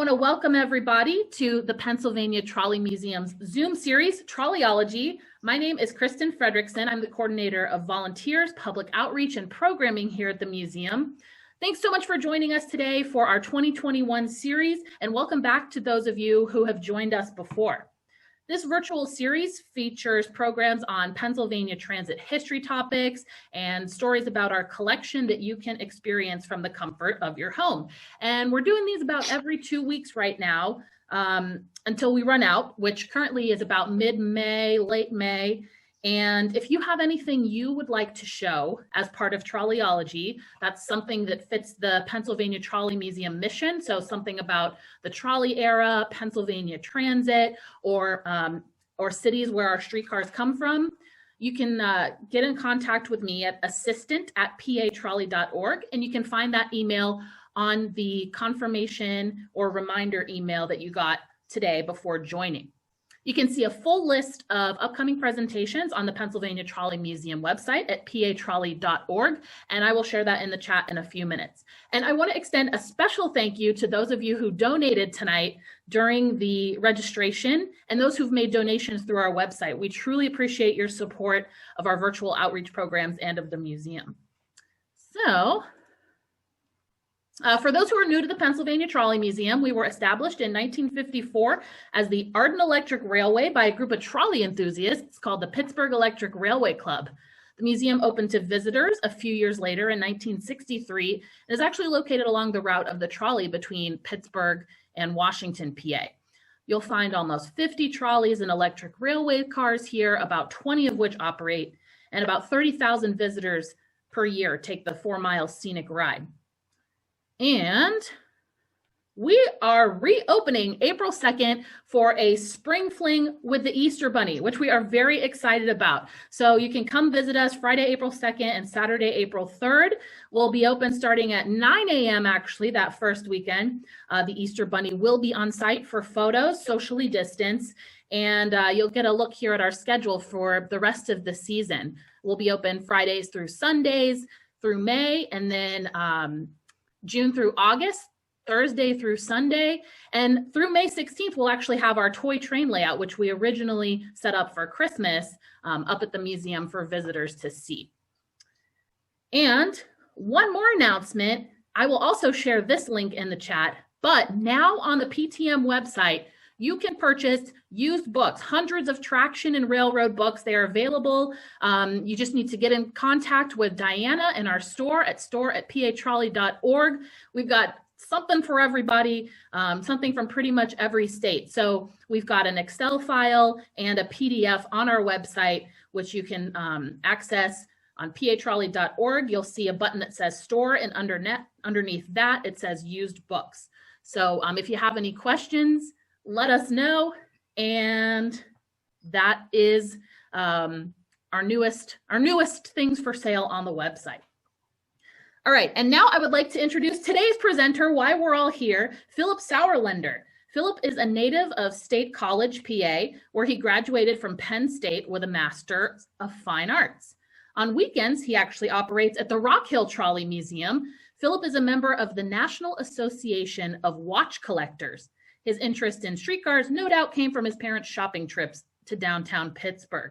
want to welcome everybody to the Pennsylvania Trolley Museum's Zoom series, Trolleyology. My name is Kristen Fredrickson. I'm the coordinator of volunteers, public outreach, and programming here at the museum. Thanks so much for joining us today for our 2021 series, and welcome back to those of you who have joined us before. This virtual series features programs on Pennsylvania transit history topics and stories about our collection that you can experience from the comfort of your home. And we're doing these about every 2 weeks right now until we run out, which currently is about mid-May, late May. And if you have anything you would like to show as part of Trolleyology, that's something that fits the Pennsylvania Trolley Museum mission. So something about the trolley era, Pennsylvania transit, or cities where our streetcars come from, you can get in contact with me at assistant@patrolley.org, and you can find that email on the confirmation or reminder email that you got today before joining. You can see a full list of upcoming presentations on the Pennsylvania Trolley Museum website at patrolley.org, and I will share that in the chat in a few minutes. And I want to extend a special thank you to those of you who donated tonight during the registration and those who've made donations through our website. We truly appreciate your support of our virtual outreach programs and of the museum. So, for those who are new to the Pennsylvania Trolley Museum, we were established in 1954 as the Art and Electric Railway by a group of trolley enthusiasts called the Pittsburgh Electric Railway Club. The museum opened to visitors a few years later in 1963 and is actually located along the route of the trolley between Pittsburgh and Washington, PA. You'll find almost 50 trolleys and electric railway cars here, about 20 of which operate, and about 30,000 visitors per year take the 4-mile scenic ride. And we are reopening April 2nd for a spring fling with the Easter Bunny, which we are very excited about. So you can come visit us Friday, April 2nd and Saturday, April 3rd. We'll be open starting at 9 a.m. actually that first weekend. The Easter Bunny will be on site for photos, socially distanced, and you'll get a look here at our schedule for the rest of the season. We'll be open Fridays through Sundays through May, and then June through August, Thursday through Sunday, and through May 16th, we'll actually have our toy train layout, which we originally set up for Christmas up at the museum for visitors to see. And one more announcement, I will also share this link in the chat, but now on the PTM website, you can purchase used books, hundreds of traction and railroad books. They are available. You just need to get in contact with Diana in our store at patrolley.org. We've got something for everybody, something from pretty much every state. So we've got an Excel file and a PDF on our website, which you can access on patrolley.org. You'll see a button that says store, and underneath that, it says used books. So if you have any questions, let us know, and that is our newest things for sale on the website. All right, and now I would like to introduce today's presenter, why we're all here, Philip Sauerlender. Philip is a native of State College, PA, where he graduated from Penn State with a Master of Fine Arts. On weekends, he actually operates at the Rock Hill Trolley Museum. Philip is a member of the National Association of Watch Collectors. His interest in streetcars no doubt came from his parents' shopping trips to downtown Pittsburgh.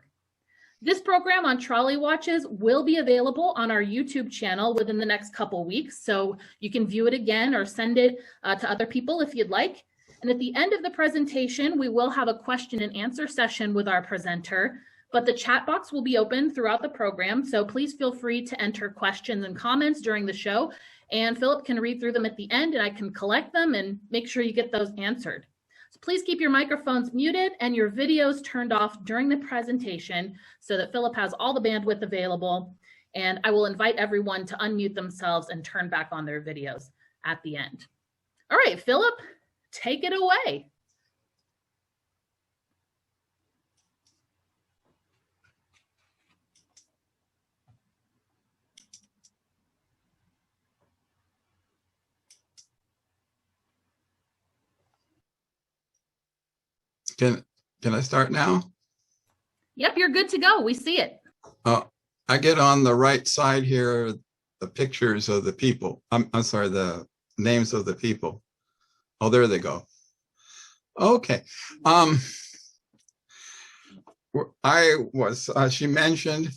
This program on Trolley Watches will be available on our YouTube channel within the next couple weeks, so you can view it again or send it to other people if you'd like. And at the end of the presentation, we will have a question and answer session with our presenter, but the chat box will be open throughout the program, so please feel free to enter questions and comments during the show. And Philip can read through them at the end, and I can collect them and make sure you get those answered. So please keep your microphones muted and your videos turned off during the presentation so that Philip has all the bandwidth available. And I will invite everyone to unmute themselves and turn back on their videos at the end. All right, Philip, take it away. Can I start now? Yep, you're good to go. We see it. I get on the right side here, the pictures of the people. I'm sorry, the names of the people. Oh, there they go. Okay. She mentioned,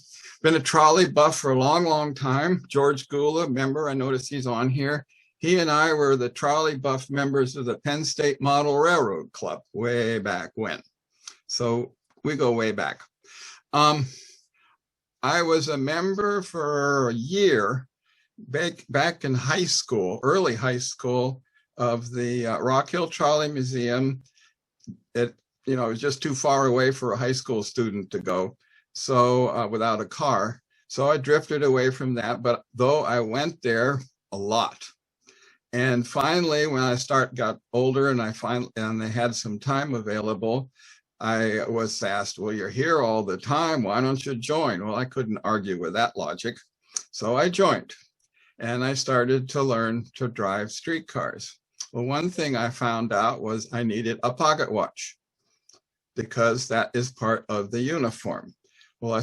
been a trolley buff for a long, long time. George Gula, member, I noticed he's on here. He and I were the trolley buff members of the Penn State Model Railroad Club way back when. So we go way back. I was a member for a year back in high school, early high school, of the Rock Hill Trolley Museum. It was just too far away for a high school student to go, so without a car. So I drifted away from that, but though I went there a lot. And finally, when I got older and they had some time available, I was asked, well, you're here all the time, why don't you join? Well, I couldn't argue with that logic. So I joined and I started to learn to drive streetcars. Well, one thing I found out was I needed a pocket watch because that is part of the uniform. Well,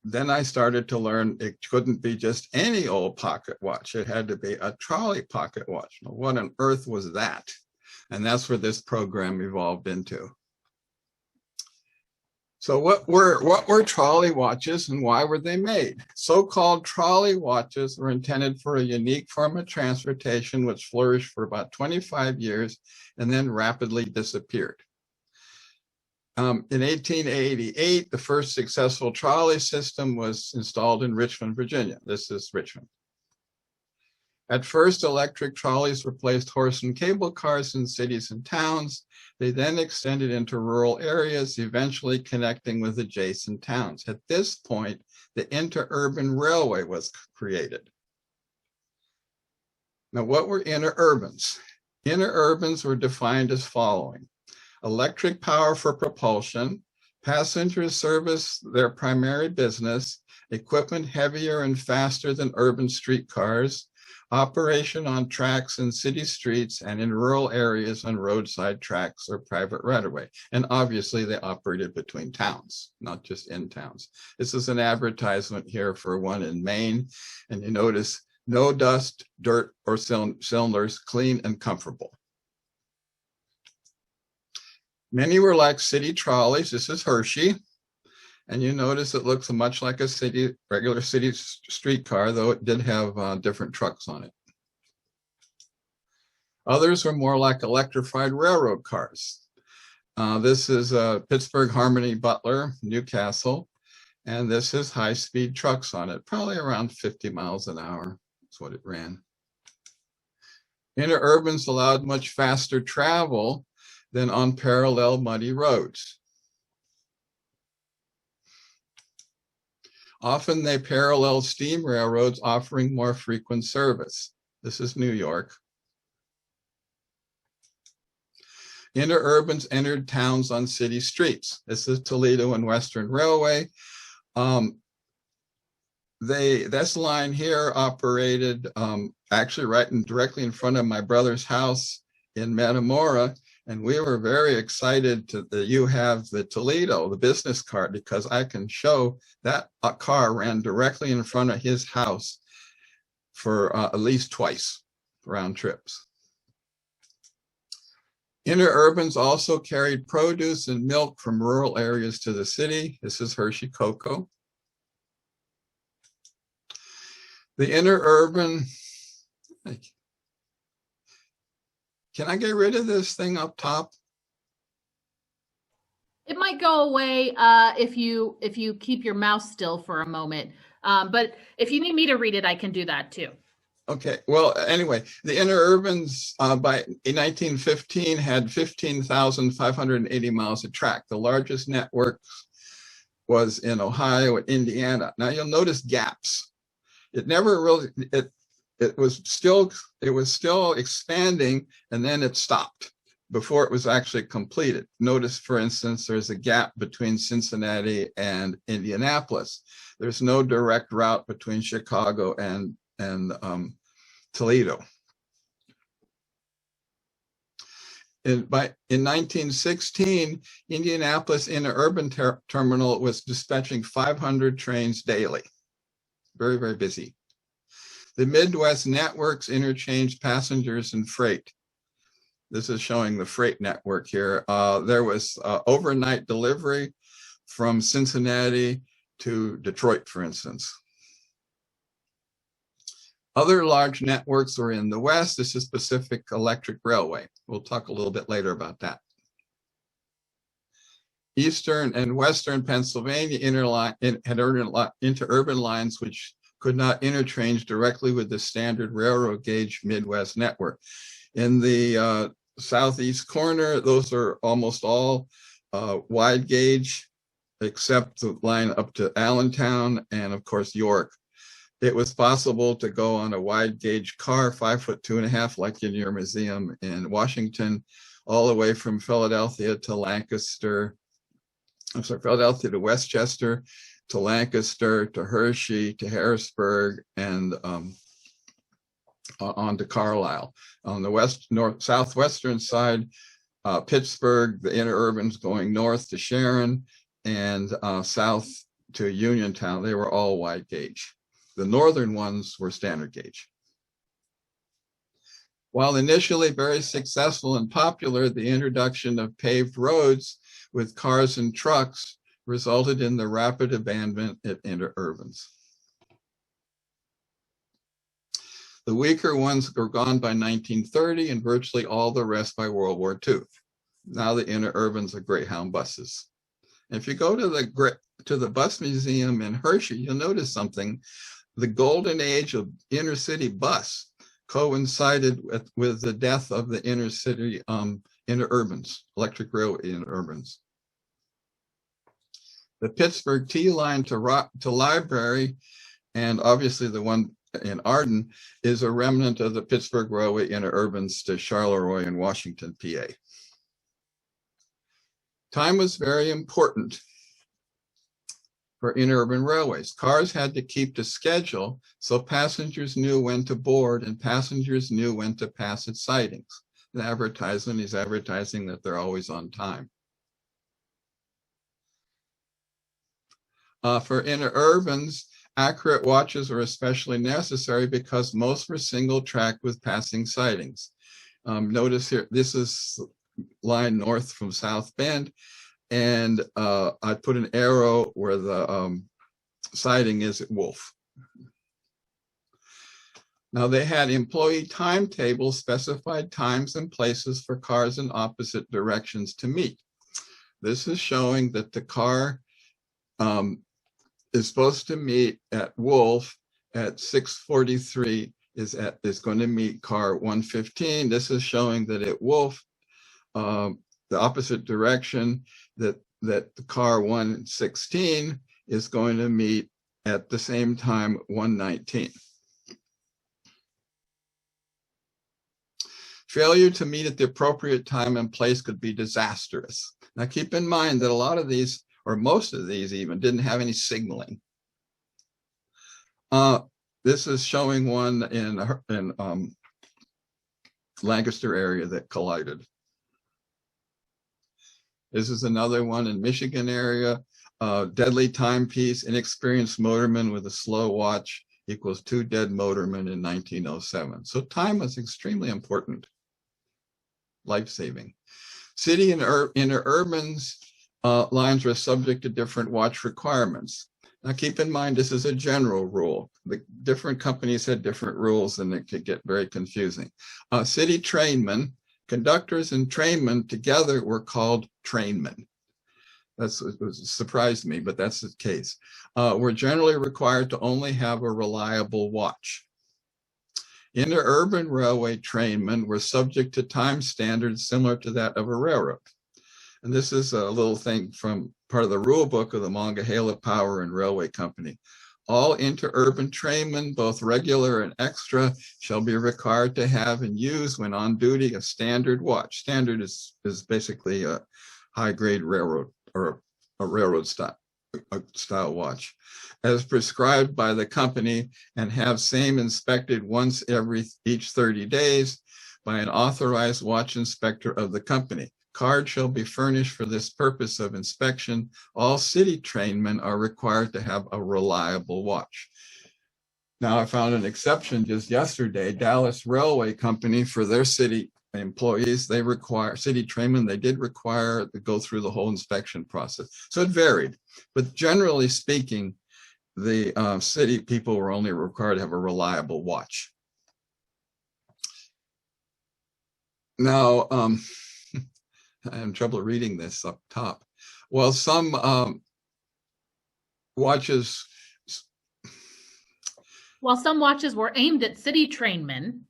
then I started to learn it couldn't be just any old pocket watch. It had to be a trolley pocket watch. Now, what on earth was that? And that's where this program evolved into. So what were trolley watches and why were they made? So-called trolley watches were intended for a unique form of transportation which flourished for about 25 years and then rapidly disappeared. In 1888, the first successful trolley system was installed in Richmond, Virginia. This is Richmond. At first, electric trolleys replaced horse and cable cars in cities and towns. They then extended into rural areas, eventually connecting with adjacent towns. At this point, the Interurban Railway was created. Now, what were interurbans? Interurbans were defined as following: electric power for propulsion, passenger service, their primary business, equipment heavier and faster than urban streetcars, operation on tracks in city streets and in rural areas on roadside tracks or private right-of-way. And obviously they operated between towns, not just in towns. This is an advertisement here for one in Maine. And you notice no dust, dirt, or cylinders, clean and comfortable. Many were like city trolleys. This is Hershey. And you notice it looks much like a regular city streetcar, though it did have different trucks on it. Others were more like electrified railroad cars. This is Pittsburgh Harmony Butler, Newcastle, and this is high-speed trucks on it, probably around 50 miles an hour. That's what it ran. Interurbans allowed much faster travel than on parallel muddy roads. Often they parallel steam railroads offering more frequent service. This is New York. Interurbans entered towns on city streets. This is Toledo and Western Railway. This line here operated actually directly in front of my brother's house in Metamora. And we were very excited that you have the Toledo, the business card, because I can show that a car ran directly in front of his house for at least twice round trips. Interurbans also carried produce and milk from rural areas to the city. This is Hershey Cocoa. The interurban, can I get rid of this thing up top? It might go away if you keep your mouse still for a moment. But if you need me to read it, I can do that too. Okay. Well, anyway, the interurbans in 1915 had 15,580 miles of track. The largest network was in Ohio and Indiana. Now you'll notice gaps. It never really it was still expanding, and then it stopped before it was actually completed. Notice, for instance, there's a gap between Cincinnati and Indianapolis. There's no direct route between Chicago and Toledo. In 1916, Indianapolis Interurban Terminal was dispatching 500 trains daily. Very, very busy. The Midwest networks interchanged passengers and freight. This is showing the freight network here. There was overnight delivery from Cincinnati to Detroit, for instance. Other large networks were in the West. This is Pacific Electric Railway. We'll talk a little bit later about that. Eastern and Western Pennsylvania had interurban lines which could not interchange directly with the standard railroad gauge Midwest network. In the southeast corner, those are almost all wide gauge, except the line up to Allentown and, of course, York. It was possible to go on a wide gauge car, 5 foot 2.5, like in your museum in Washington, all the way from Philadelphia to Lancaster. I'm sorry, Philadelphia to Westchester, to Lancaster, to Hershey, to Harrisburg, and on to Carlisle. On the southwestern side, Pittsburgh, the interurbans going north to Sharon, and south to Uniontown. They were all wide gauge. The northern ones were standard gauge. While initially very successful and popular, the introduction of paved roads with cars and trucks resulted in the rapid abandonment of interurbans. The weaker ones were gone by 1930 and virtually all the rest by World War II. Now the interurbans are Greyhound buses. If you go to the bus museum in Hershey, you'll notice something. The golden age of inner city bus coincided with the death of the inner city interurbans, electric railway interurbans. The Pittsburgh T line to Library, and obviously the one in Arden, is a remnant of the Pittsburgh Railway interurbans to Charleroi in Washington, PA. Time was very important for interurban railways. Cars had to keep to schedule, so passengers knew when to board and passengers knew when to pass at sidings. The advertisement is advertising that they're always on time. For interurbans, accurate watches were especially necessary because most were single track with passing sidings. Notice here, this is line north from South Bend, and I put an arrow where the siding is at Wolf. Now they had employee timetables, specified times and places for cars in opposite directions to meet. This is showing that the car is supposed to meet at Wolf at 6:43, is going to meet car 115. This is showing that at Wolf, the opposite direction, that the car 116 is going to meet at the same time 119. Failure to meet at the appropriate time and place could be disastrous. Now keep in mind that a lot of these, or most of these even, didn't have any signaling. This is showing one in Lancaster area that collided. This is another one in Michigan area. Deadly timepiece, inexperienced motorman with a slow watch equals 2 dead motormen in 1907. So time was extremely important, life-saving. City and interurbans lines were subject to different watch requirements. Now keep in mind, this is a general rule. The different companies had different rules and it could get very confusing. City trainmen, conductors and trainmen together were called trainmen. That's what surprised me, but that's the case. Were generally required to only have a reliable watch. Interurban railway trainmen were subject to time standards similar to that of a railroad. And this is a little thing from part of the rule book of the Monongahela Power and Railway Company. All interurban trainmen, both regular and extra, shall be required to have and use when on duty a standard watch. Standard is basically a high-grade railroad or a railroad style watch, as prescribed by the company, and have same inspected once each 30 days by an authorized watch inspector of the company. Card shall be furnished for this purpose of inspection. All city trainmen are required to have a reliable watch. Now, I found an exception just yesterday. Dallas Railway Company, for their city employees, they require, city trainmen, they did require to go through the whole inspection process. So it varied, but generally speaking, the city people were only required to have a reliable watch. Now, I have trouble reading this up top. Well, some watches. While some watches were aimed at city trainmen,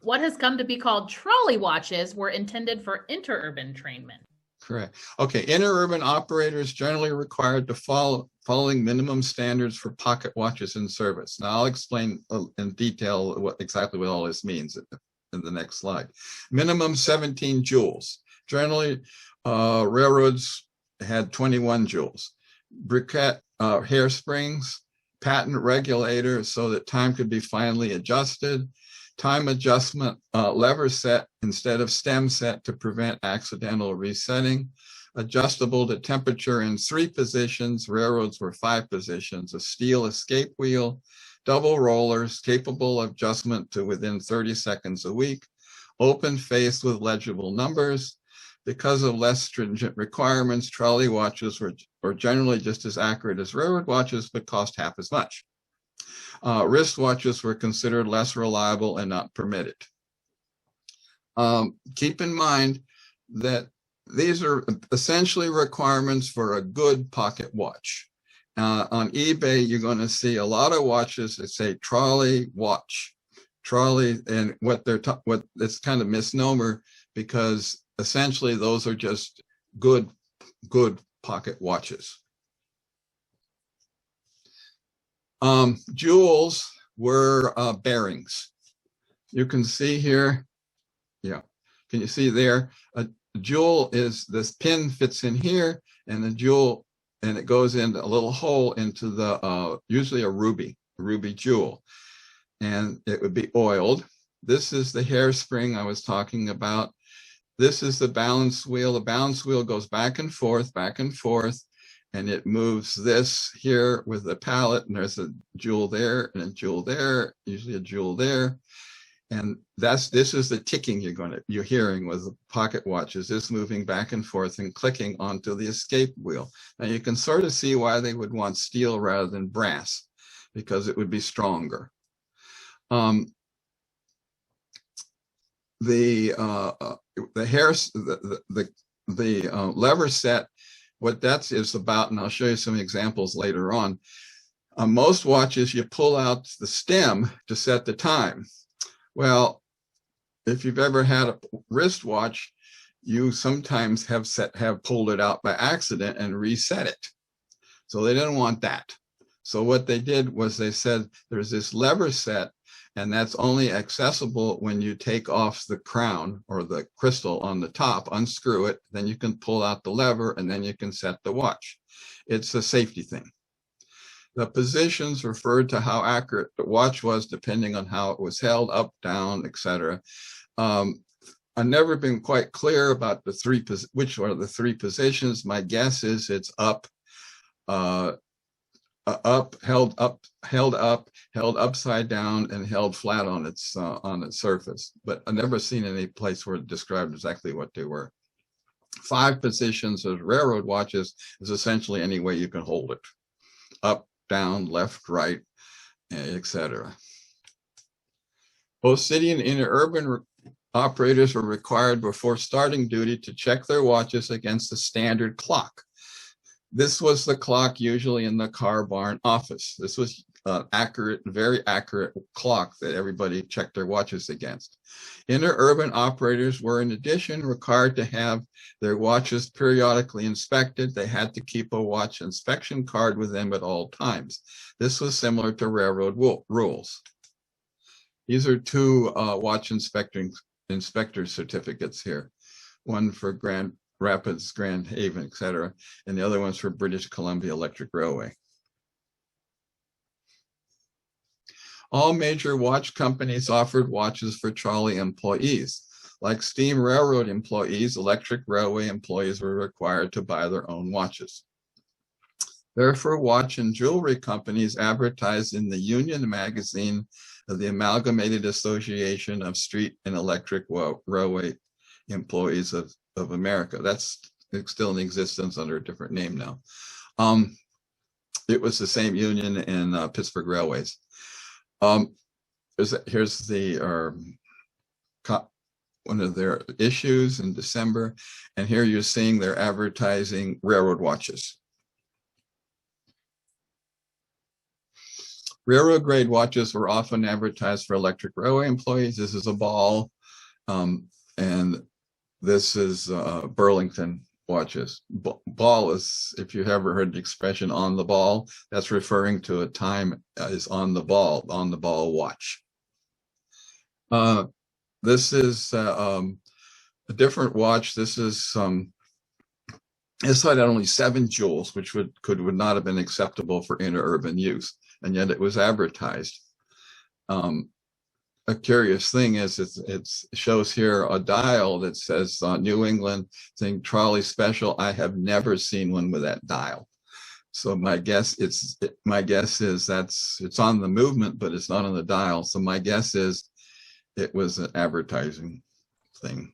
what has come to be called trolley watches were intended for interurban trainmen. Correct. Okay, interurban operators generally required to following minimum standards for pocket watches in service. Now I'll explain in detail exactly what all this means in the next slide. Minimum 17 joules. Generally, railroads had 21 joules. Briquette hairsprings, patent regulator so that time could be finely adjusted, time adjustment lever set instead of stem set to prevent accidental resetting, adjustable to temperature in 3 positions, railroads were 5 positions, a steel escape wheel, double rollers capable of adjustment to within 30 seconds a week, open face with legible numbers. Because of less stringent requirements, trolley watches were generally just as accurate as railroad watches, but cost half as much. Wrist watches were considered less reliable and not permitted. Keep in mind that these are essentially requirements for a good pocket watch. On eBay, you're going to see a lot of watches that say trolley watch, trolley, and what it's kind of misnomer because essentially those are just good pocket watches. Joules were bearings. You can see here, yeah, can you see there? A joule is, this pin fits in here, and the joule, and it goes into a little hole into the, usually a ruby joule, and it would be oiled. This is the hairspring I was talking about. This is the balance wheel. The balance wheel goes back and forth, and it moves this here with the pallet, and there's a jewel there and a jewel there, usually a jewel there. And this is the ticking you're hearing with the pocket watches, this moving back and forth and clicking onto the escape wheel. Now you can sort of see why they would want steel rather than brass, because it would be stronger. The lever set, what that is about, and I'll show you some examples later on. Most watches, you pull out the stem to set the time. Well, if you've ever had a wristwatch, you sometimes have pulled it out by accident and reset it. So they didn't want that. So what they did was they said there's this lever set, and that's only accessible when you take off the crown or the crystal on the top, unscrew it, then you can pull out the lever, and then you can set the watch. It's a safety thing. The positions referred to how accurate the watch was depending on how it was held, up, down, etc. I've never been quite clear about which are the 3 positions. My guess is it's up, held upside down, and held flat on its surface. But I've never seen any place where it described exactly what they were. 5 positions of railroad watches is essentially any way you can hold it: up, down, left, right, etc. Both city and interurban operators were required before starting duty to check their watches against the standard clock. This was the clock usually in the car barn office. This was accurate, very accurate clock that everybody checked their watches against. Interurban operators were in addition required to have their watches periodically inspected. They had to keep a watch inspection card with them at all times. This was similar to railroad rules. These are 2 watch inspector certificates here. One for Grand Rapids, Grand Haven, etc., and the other one's for British Columbia Electric Railway. All major watch companies offered watches for trolley employees. Like steam railroad employees, electric railway employees were required to buy their own watches. Therefore, watch and jewelry companies advertised in the Union magazine of the Amalgamated Association of Street and Electric Railway Employees of America. That's still in existence under a different name now. It was the same union in Pittsburgh Railways. Here's the one of their issues in December, and here you're seeing they're advertising railroad watches. Railroad grade watches were often advertised for electric railway employees. This is a ball, and this is Burlington watches. Ball is, if you've ever heard the expression "on the ball," that's referring to a time is on the ball watch. This is a different watch. This is it's had only 7 jewels, which would not have been acceptable for interurban use, and yet it was advertised. A curious thing is it shows here a dial that says New England thing trolley special. I have never seen one with that dial. So my guess is it's on the movement, but it's not on the dial. So my guess is it was an advertising thing.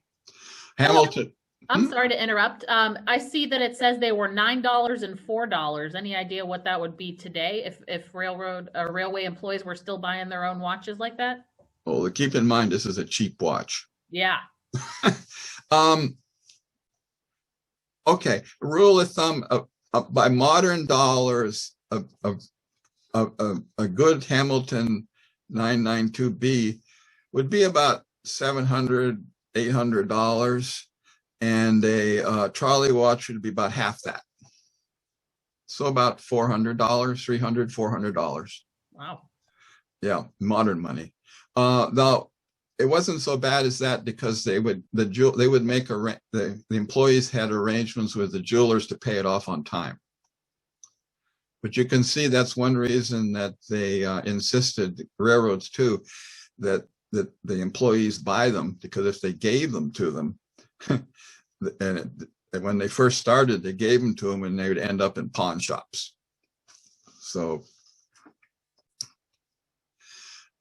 Hamilton. I'm sorry to interrupt. I see that it says they were $9 and $4. Any idea what that would be today if railway employees were still buying their own watches like that? Well, keep in mind, this is a cheap watch. Yeah. Okay, rule of thumb, by modern dollars, a good Hamilton 992B would be about $700, $800, and a trolley watch would be about half that. So about $400, $300, $400. Wow. Yeah, modern money. Now, it wasn't so bad as that because the employees had arrangements with the jewelers to pay it off on time. But you can see that's one reason that they insisted, railroads too, that the employees buy them, because if they gave them to them, and when they first started, they gave them to them and they would end up in pawn shops. So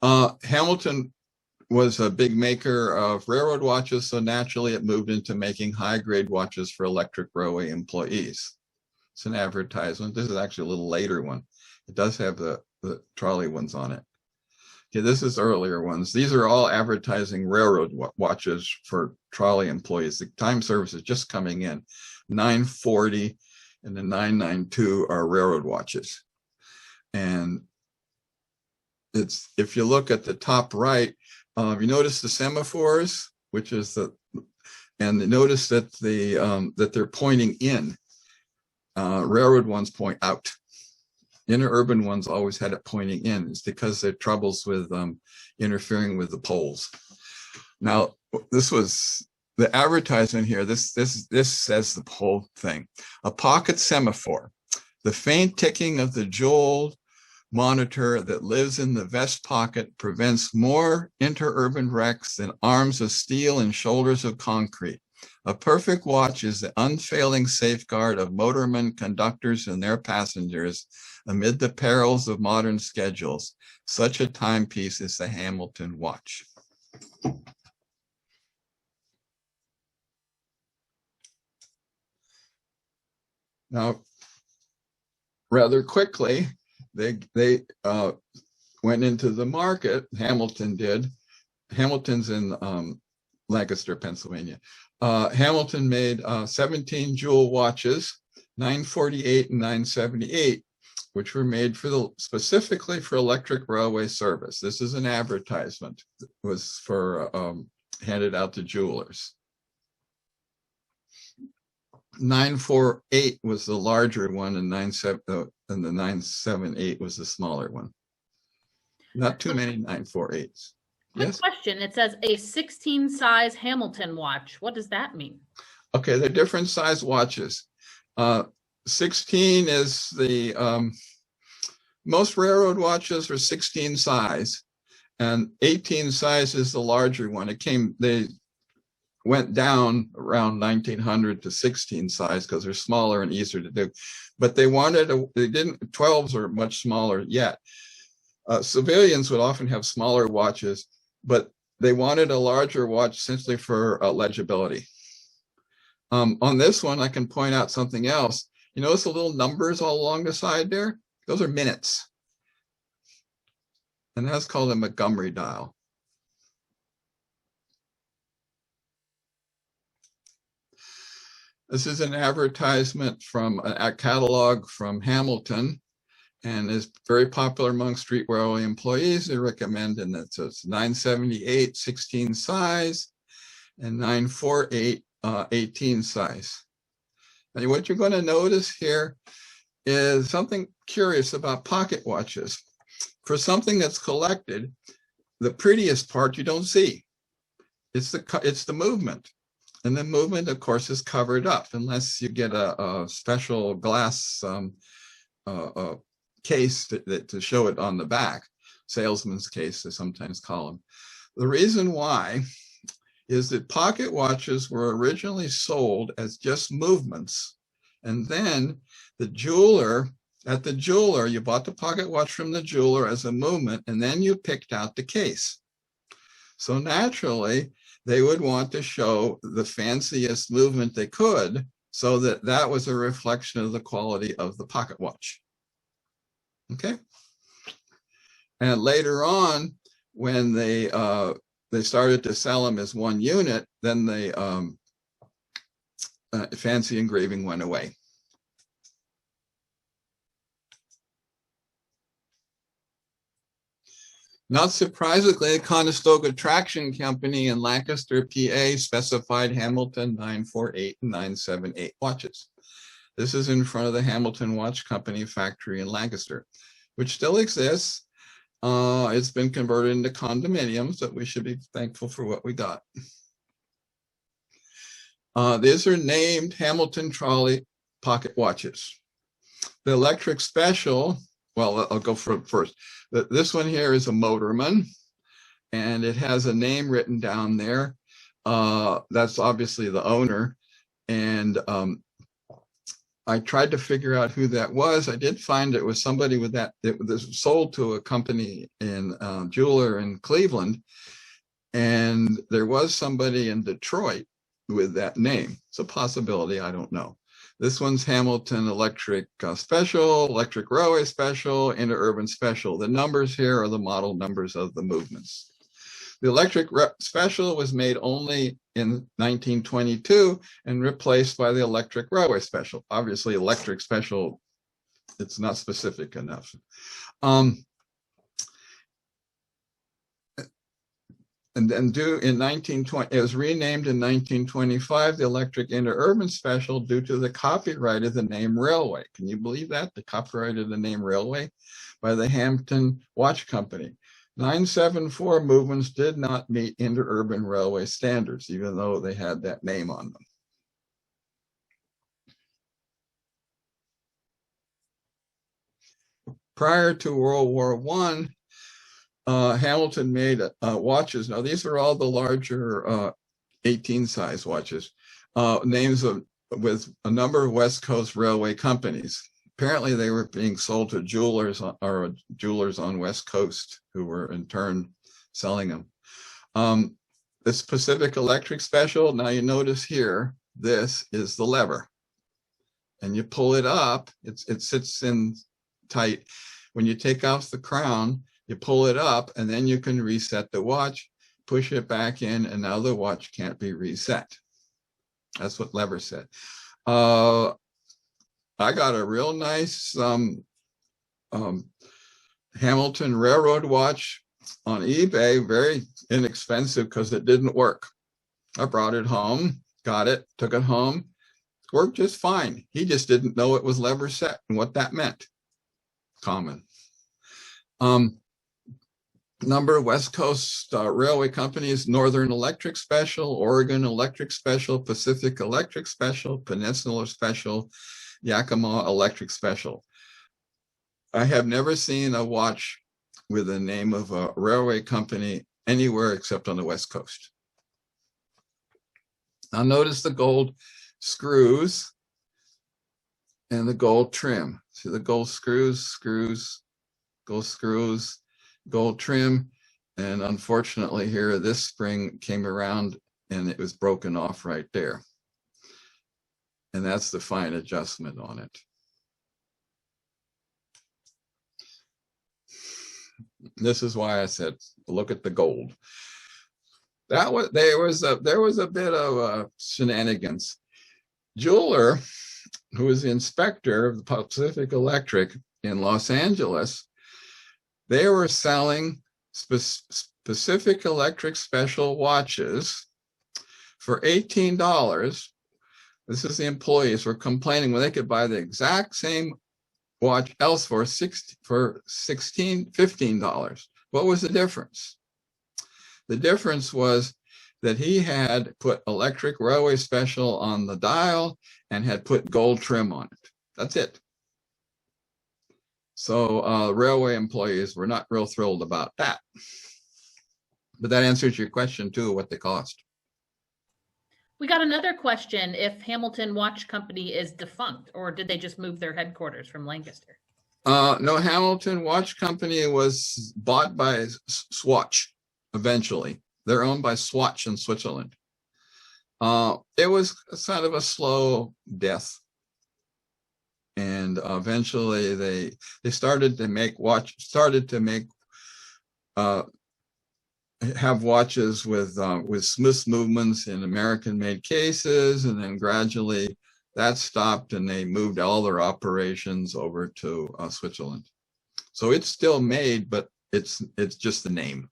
Hamilton was a big maker of railroad watches, so naturally it moved into making high-grade watches for electric railway employees. It's an advertisement. This is actually a little later one. It does have the trolley ones on it. Okay, this is earlier ones. These are all advertising railroad watches for trolley employees. The time service is just coming in. 940 and the 992 are railroad watches. And it's, if you look at the top right, you notice the semaphores, which is and notice that that they're pointing in. Railroad ones point out. Interurban ones always had it pointing in. It's because there are troubles with interfering with the poles. Now, this was the advertisement here. This says the whole thing. A pocket semaphore. The faint ticking of the jeweled monitor that lives in the vest pocket prevents more interurban wrecks than arms of steel and shoulders of concrete. A perfect watch is the unfailing safeguard of motormen, conductors, and their passengers amid the perils of modern schedules. Such a timepiece is the Hamilton watch. Now, rather quickly, they went into the market. Hamilton did. Hamilton's in Lancaster, Pennsylvania. Hamilton made 17 jewel watches, 948 and 978, which were made specifically for electric railway service. This is an advertisement. It was for handed out to jewelers. 948 was the larger one, and the 978 was the smaller one. Not too many 948s. Quick Yes. question. It says a 16 size Hamilton watch. What does that mean? Okay, they're different size watches. 16 is the most railroad watches are 16 size, and 18 size is the larger one. went down around 1900 to 16 size because they're smaller and easier to do. But they wanted, they didn't, 12s are much smaller yet. Civilians would often have smaller watches, but they wanted a larger watch essentially for legibility. On this one, I can point out something else. You notice the little numbers all along the side there? Those are minutes. And that's called a Montgomery dial. This is an advertisement from a catalog from Hamilton, and is very popular among street railway employees. They recommend it. So it's 978, 16 size, and 948, 18 size. And what you're going to notice here is something curious about pocket watches. For something that's collected, the prettiest part you don't see. It's the movement. And the movement, of course, is covered up unless you get a special glass case to show it on the back. Salesman's case, they sometimes call them. The reason why is that pocket watches were originally sold as just movements. And then the jeweler, at the jeweler, you bought the pocket watch from the jeweler as a movement, and then you picked out the case. So naturally, they would want to show the fanciest movement they could, so that that was a reflection of the quality of the pocket watch. Okay. And later on, when they started to sell them as one unit, then the fancy engraving went away. Not surprisingly, the Conestoga Traction Company in Lancaster, PA, specified Hamilton 948 and 978 watches. This is in front of the Hamilton Watch Company factory in Lancaster, which still exists. It's been converted into condominiums, but we should be thankful for what we got. These are named Hamilton Trolley pocket watches. The electric special, well, I'll go for it first. This one here is a motorman, and it has a name written down there. That's obviously the owner. And I tried to figure out who that was. I did find it was somebody with that. It was sold to a company in jeweler in Cleveland, and there was somebody in Detroit with that name. It's a possibility. I don't know. This one's Hamilton Electric Special, Electric Railway Special, Interurban Special. The numbers here are the model numbers of the movements. The Electric Special was made only in 1922 and replaced by the Electric Railway Special. Obviously, Electric Special, it's not specific enough. And then in 1920, it was renamed in 1925, the Electric Interurban Special, due to the copyright of the name Railway. Can you believe that? The copyright of the name Railway by the Hampton Watch Company. 974 movements did not meet interurban railway standards, even though they had that name on them. Prior to World War I, Hamilton made watches. Now, these are all the larger 18 size watches, names with a number of West Coast railway companies. Apparently, they were being sold to jewelers on West Coast, who were in turn selling them. This Pacific Electric Special, now you notice here, this is the lever. And you pull it up, it sits in tight. When you take off the crown, you pull it up, and then you can reset the watch, push it back in, and now the watch can't be reset. That's what lever said. I got a real nice Hamilton Railroad watch on eBay, very inexpensive because it didn't work. I brought it home, got it, took it home, worked just fine. He just didn't know it was lever set and what that meant. Common. Number of West Coast railway companies: Northern Electric Special, Oregon Electric Special, Pacific Electric Special, Peninsula Special, Yakima Electric Special. I have never seen a watch with the name of a railway company anywhere except on the West Coast. Now notice the gold screws and the gold trim. See the gold screws, gold screws, gold trim. And unfortunately here, this spring came around and it was broken off right there. And that's the fine adjustment on it. This is why I said, look at the gold. There was a bit of shenanigans. Jeweler, who was the inspector of the Pacific Electric in Los Angeles, they were selling Pacific Electric special watches for $18. This is the employees were complaining when they could buy the exact same watch elsewhere for $15. What was the difference? The difference was that he had put Electric Railway Special on the dial and had put gold trim on it. That's it. So railway employees were not real thrilled about that. But that answers your question too, what they cost. We got another question if Hamilton Watch Company is defunct, or did they just move their headquarters from Lancaster? No, Hamilton Watch Company was bought by Swatch eventually. They're owned by Swatch in Switzerland. It was kind of a slow death. And eventually they started to make have watches with Smith's movements in American-made cases, and then gradually that stopped, and they moved all their operations over to Switzerland. So it's still made, but it's just the name.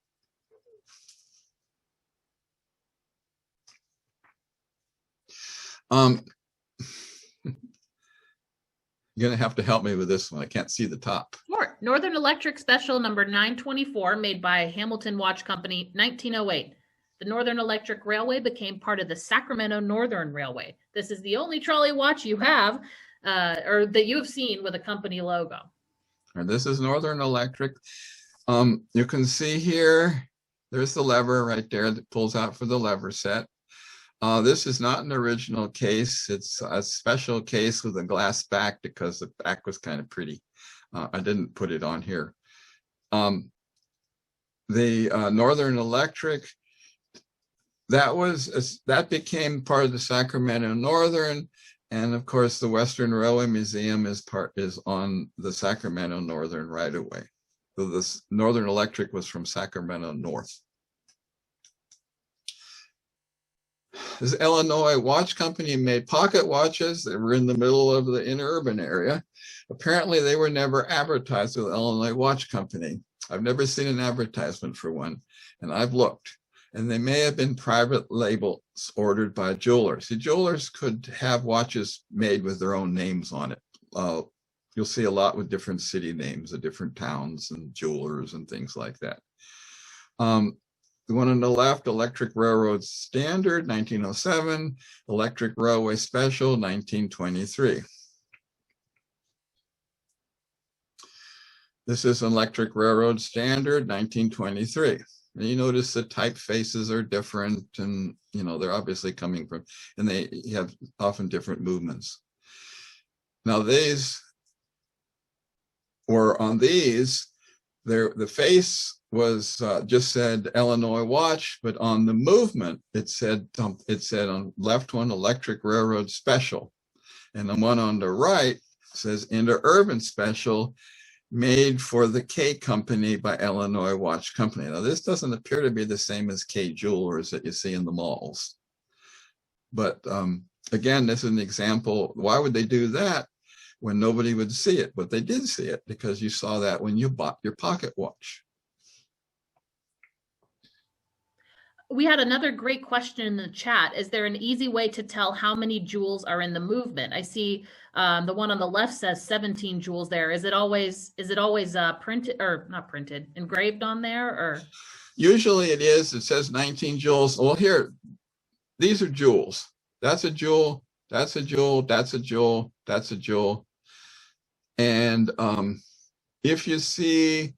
You're going to have to help me with this one. I can't see the top. Sure. Northern Electric Special number 924, made by Hamilton Watch Company, 1908. The Northern Electric Railway became part of the Sacramento Northern Railway. This is the only trolley watch you have, or that you have seen with a company logo. And this is Northern Electric. You can see here, there's the lever right there that pulls out for the lever set. This is not an original case. It's a special case with a glass back because the back was kind of pretty. I didn't put it on here. The Northern Electric, that became part of the Sacramento Northern, and of course the Western Railway Museum is on the Sacramento Northern right away. So this Northern Electric was from Sacramento North. This Illinois Watch Company made pocket watches that were in the middle of the Interurban area. Apparently they were never advertised with Illinois Watch Company. I've never seen an advertisement for one, and I've looked. And they may have been private labels ordered by jewelers. See, jewelers could have watches made with their own names on it. You'll see a lot with different city names of different towns and jewelers and things like that. The one on the left, Electric Railroad Standard, 1907, Electric Railway Special, 1923. This is an Electric Railroad Standard, 1923. And you notice the typefaces are different, and they're obviously coming from, and they have often different movements. Now these, or on these, the face was just said Illinois Watch, but on the movement it said on left one Electric Railroad Special, and the one on the right says Interurban Special, made for the K Company by Illinois Watch Company. Now this doesn't appear to be the same as K Jewelers that you see in the malls, but again, this is an example. Why would they do that when nobody would see it? But they did see it because you saw that when you bought your pocket watch. We had another great question in the chat. Is there an easy way to tell how many jewels are in the movement? I see the one on the left says 17 jewels there. Is it always printed, or not printed, engraved on there, or? Usually it is. It says 19 jewels. Well, here, these are jewels. That's a jewel. That's a jewel. That's a jewel. That's a jewel. And if you see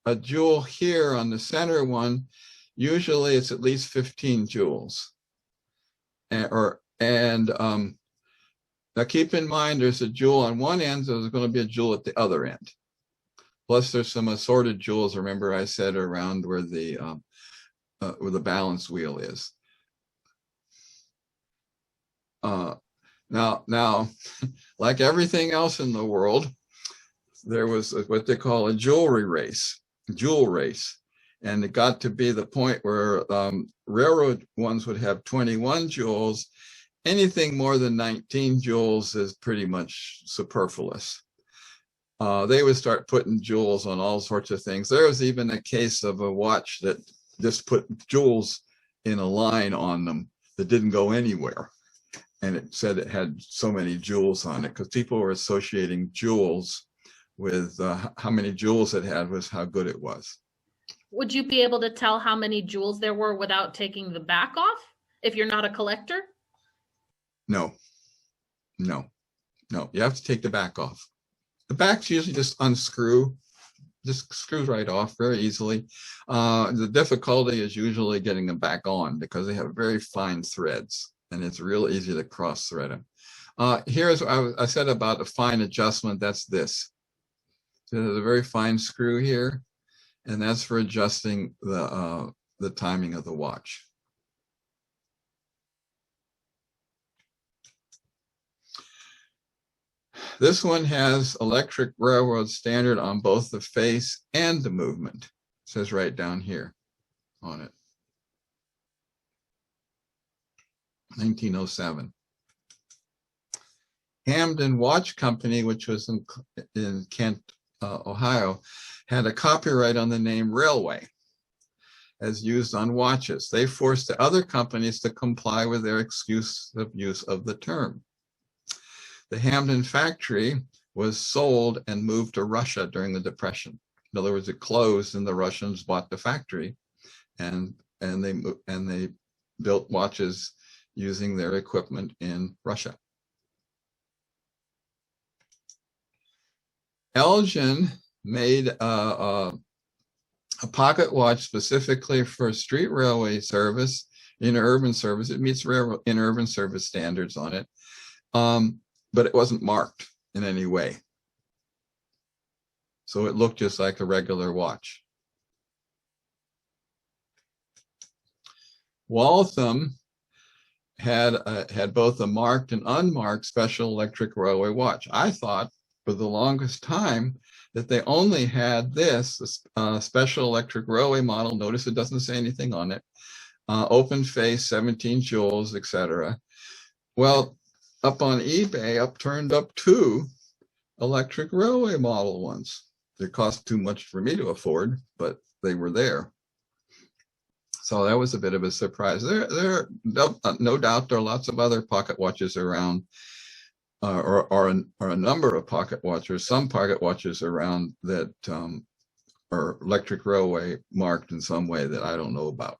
a jewel here on the center one, usually it's at least 15 jewels. Now keep in mind, there's a jewel on one end, so there's going to be a jewel at the other end. Plus, there's some assorted jewels. Remember, I said around where the balance wheel is. Now, like everything else in the world, there was what they call a jewel race, and it got to be the point where railroad ones would have 21 jewels. Anything more than 19 jewels is pretty much superfluous. They would start putting jewels on all sorts of things. There was even a case of a watch that just put jewels in a line on them that didn't go anywhere. And it said it had so many jewels on it because people were associating jewels with how many jewels it had was how good it was. Would you be able to tell how many jewels there were without taking the back off if you're not a collector? No. You have to take the back off. The backs usually just unscrew, just screws right off very easily. The difficulty is usually getting them back on because they have very fine threads and it's real easy to cross thread them. Here's what I said about a fine adjustment. That's this. So there's a very fine screw here, and that's for adjusting the timing of the watch. This one has electric railroad standard on both the face and the movement. It says right down here on it. 1907. Hamden Watch Company, which was in Kent, Ohio, had a copyright on the name Railway as used on watches. They forced the other companies to comply with their exclusive use of the term. The Hamden factory was sold and moved to Russia during the Depression. In other words, it closed and the Russians bought the factory, and they built watches using their equipment in Russia. Elgin made a pocket watch specifically for street railway service, interurban service. It meets interurban service standards on it, but it wasn't marked in any way. So it looked just like a regular watch. Waltham had both a marked and unmarked special electric railway watch. I thought for the longest time that they only had this special electric railway model. Notice it doesn't say anything on it. Open face, 17 jewels, etc. Well, up on eBay, turned up 2 electric railway model ones. They cost too much for me to afford, but they were there. So that was a bit of a surprise. There no doubt there are lots of other pocket watches around, or a number of pocket watches, some pocket watches around that are electric railway marked in some way that I don't know about.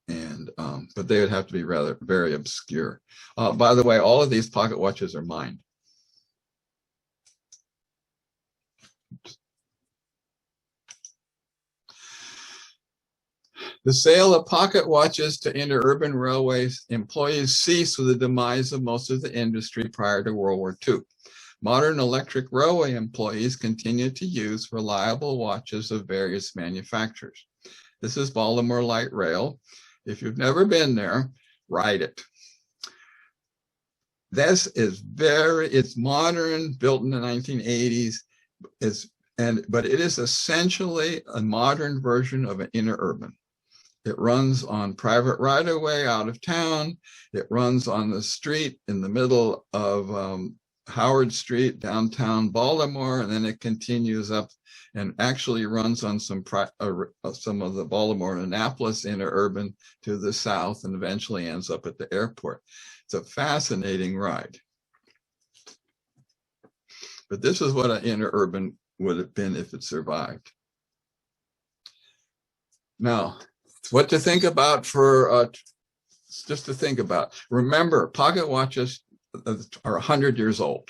And but they would have to be very obscure. By the way, all of these pocket watches are mine. The sale of pocket watches to interurban railways employees ceased with the demise of most of the industry prior to World War II. Modern electric railway employees continue to use reliable watches of various manufacturers. This is Baltimore Light Rail. If you've never been there, ride it. This is it's modern, built in the 1980s, but it is essentially a modern version of an interurban. It runs on private right-of-way out of town. It runs on the street in the middle of Howard Street, downtown Baltimore, and then it continues up and actually runs on some of the Baltimore and Annapolis interurban to the south and eventually ends up at the airport. It's a fascinating ride. But this is what an interurban would have been if it survived. Now, what to think about for, just to think about. Remember, pocket watches are 100 years old.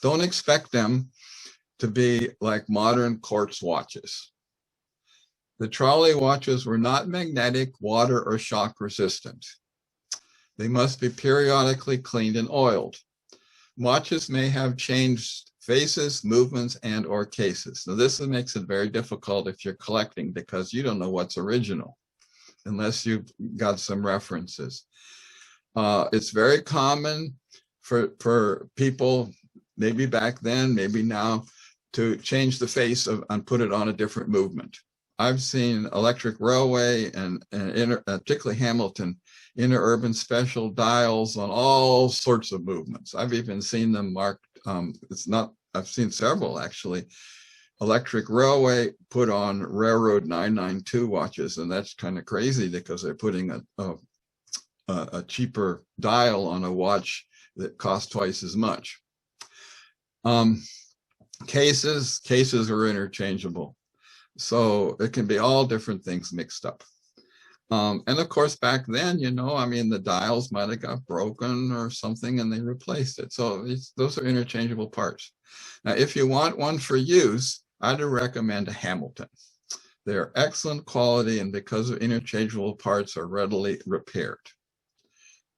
Don't expect them to be like modern quartz watches. The trolley watches were not magnetic, water, or shock resistant. They must be periodically cleaned and oiled. Watches may have changed faces, movements, and or cases. So this makes it very difficult if you're collecting because you don't know what's original unless you've got some references. It's very common for people, maybe back then, maybe now, to change the face of and put it on a different movement. I've seen Electric Railway and particularly Hamilton, interurban special dials on all sorts of movements. I've even seen them marked. I've seen several actually. Electric Railway put on Railroad 992 watches, and that's kind of crazy because they're putting a cheaper dial on a watch that costs twice as much. Cases are interchangeable. So it can be all different things mixed up. And of course, back then, the dials might have got broken or something and they replaced it. So those are interchangeable parts. Now, if you want one for use, I'd recommend a Hamilton. They're excellent quality and because of interchangeable parts are readily repaired.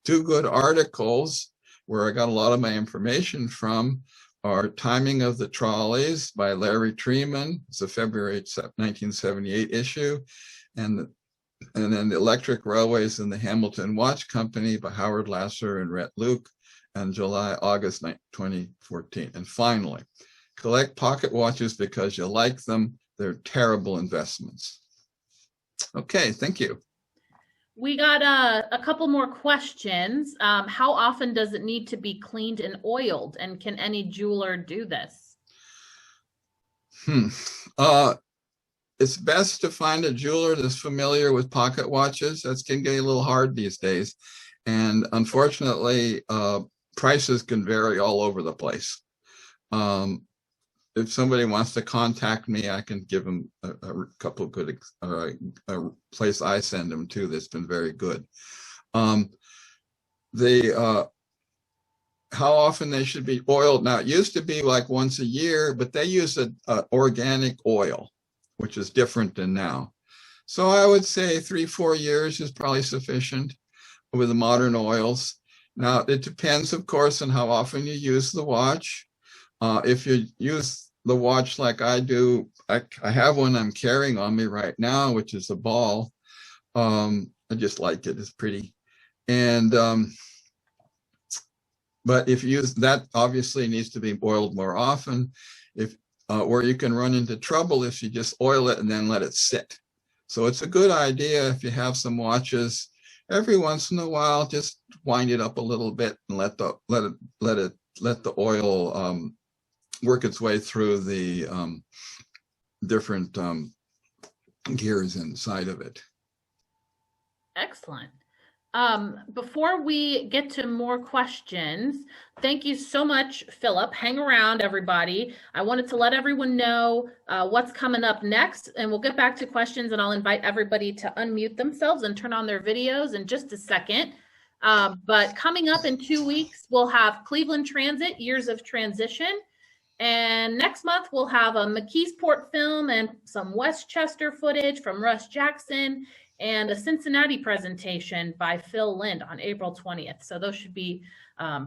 Two good articles where I got a lot of my information from are Timing of the Trolleys by Larry Trainmen. It's a February 1978 issue. And then The Electric Railways and the Hamilton Watch Company by Howard Lasser and Rhett Luke, and August 2014. And finally, collect pocket watches because you like them. They're terrible investments. Okay, thank you. We got a couple more questions. How often does it need to be cleaned and oiled? And can any jeweler do this? It's best to find a jeweler that's familiar with pocket watches. That's getting a little hard these days. And unfortunately, prices can vary all over the place. If somebody wants to contact me, I can give them a couple of good, a place I send them to that's been very good. How often they should be oiled. Now, it used to be like once a year, but they use an organic oil, which is different than now. So I would say 3-4 years is probably sufficient with the modern oils. Now, it depends, of course, on how often you use the watch. If you use the watch like I do, I have one I'm carrying on me right now, which is a ball. I just like it, it's pretty. And, but if you use that, obviously needs to be oiled more often. Where you can run into trouble if you just oil it and then let it sit. So it's a good idea if you have some watches, every once in a while, just wind it up a little bit and let the oil work its way through the different gears inside of it. Excellent. Before we get to more questions, thank you so much, Philip. Hang around, everybody. I wanted to let everyone know what's coming up next, and we'll get back to questions, and I'll invite everybody to unmute themselves and turn on their videos in just a second. But coming up in 2 weeks, we'll have Cleveland Transit, Years of Transition. And next month, we'll have a McKeesport film and some Westchester footage from Russ Jackson and a Cincinnati presentation by Phil Lind on April 20th. So those should be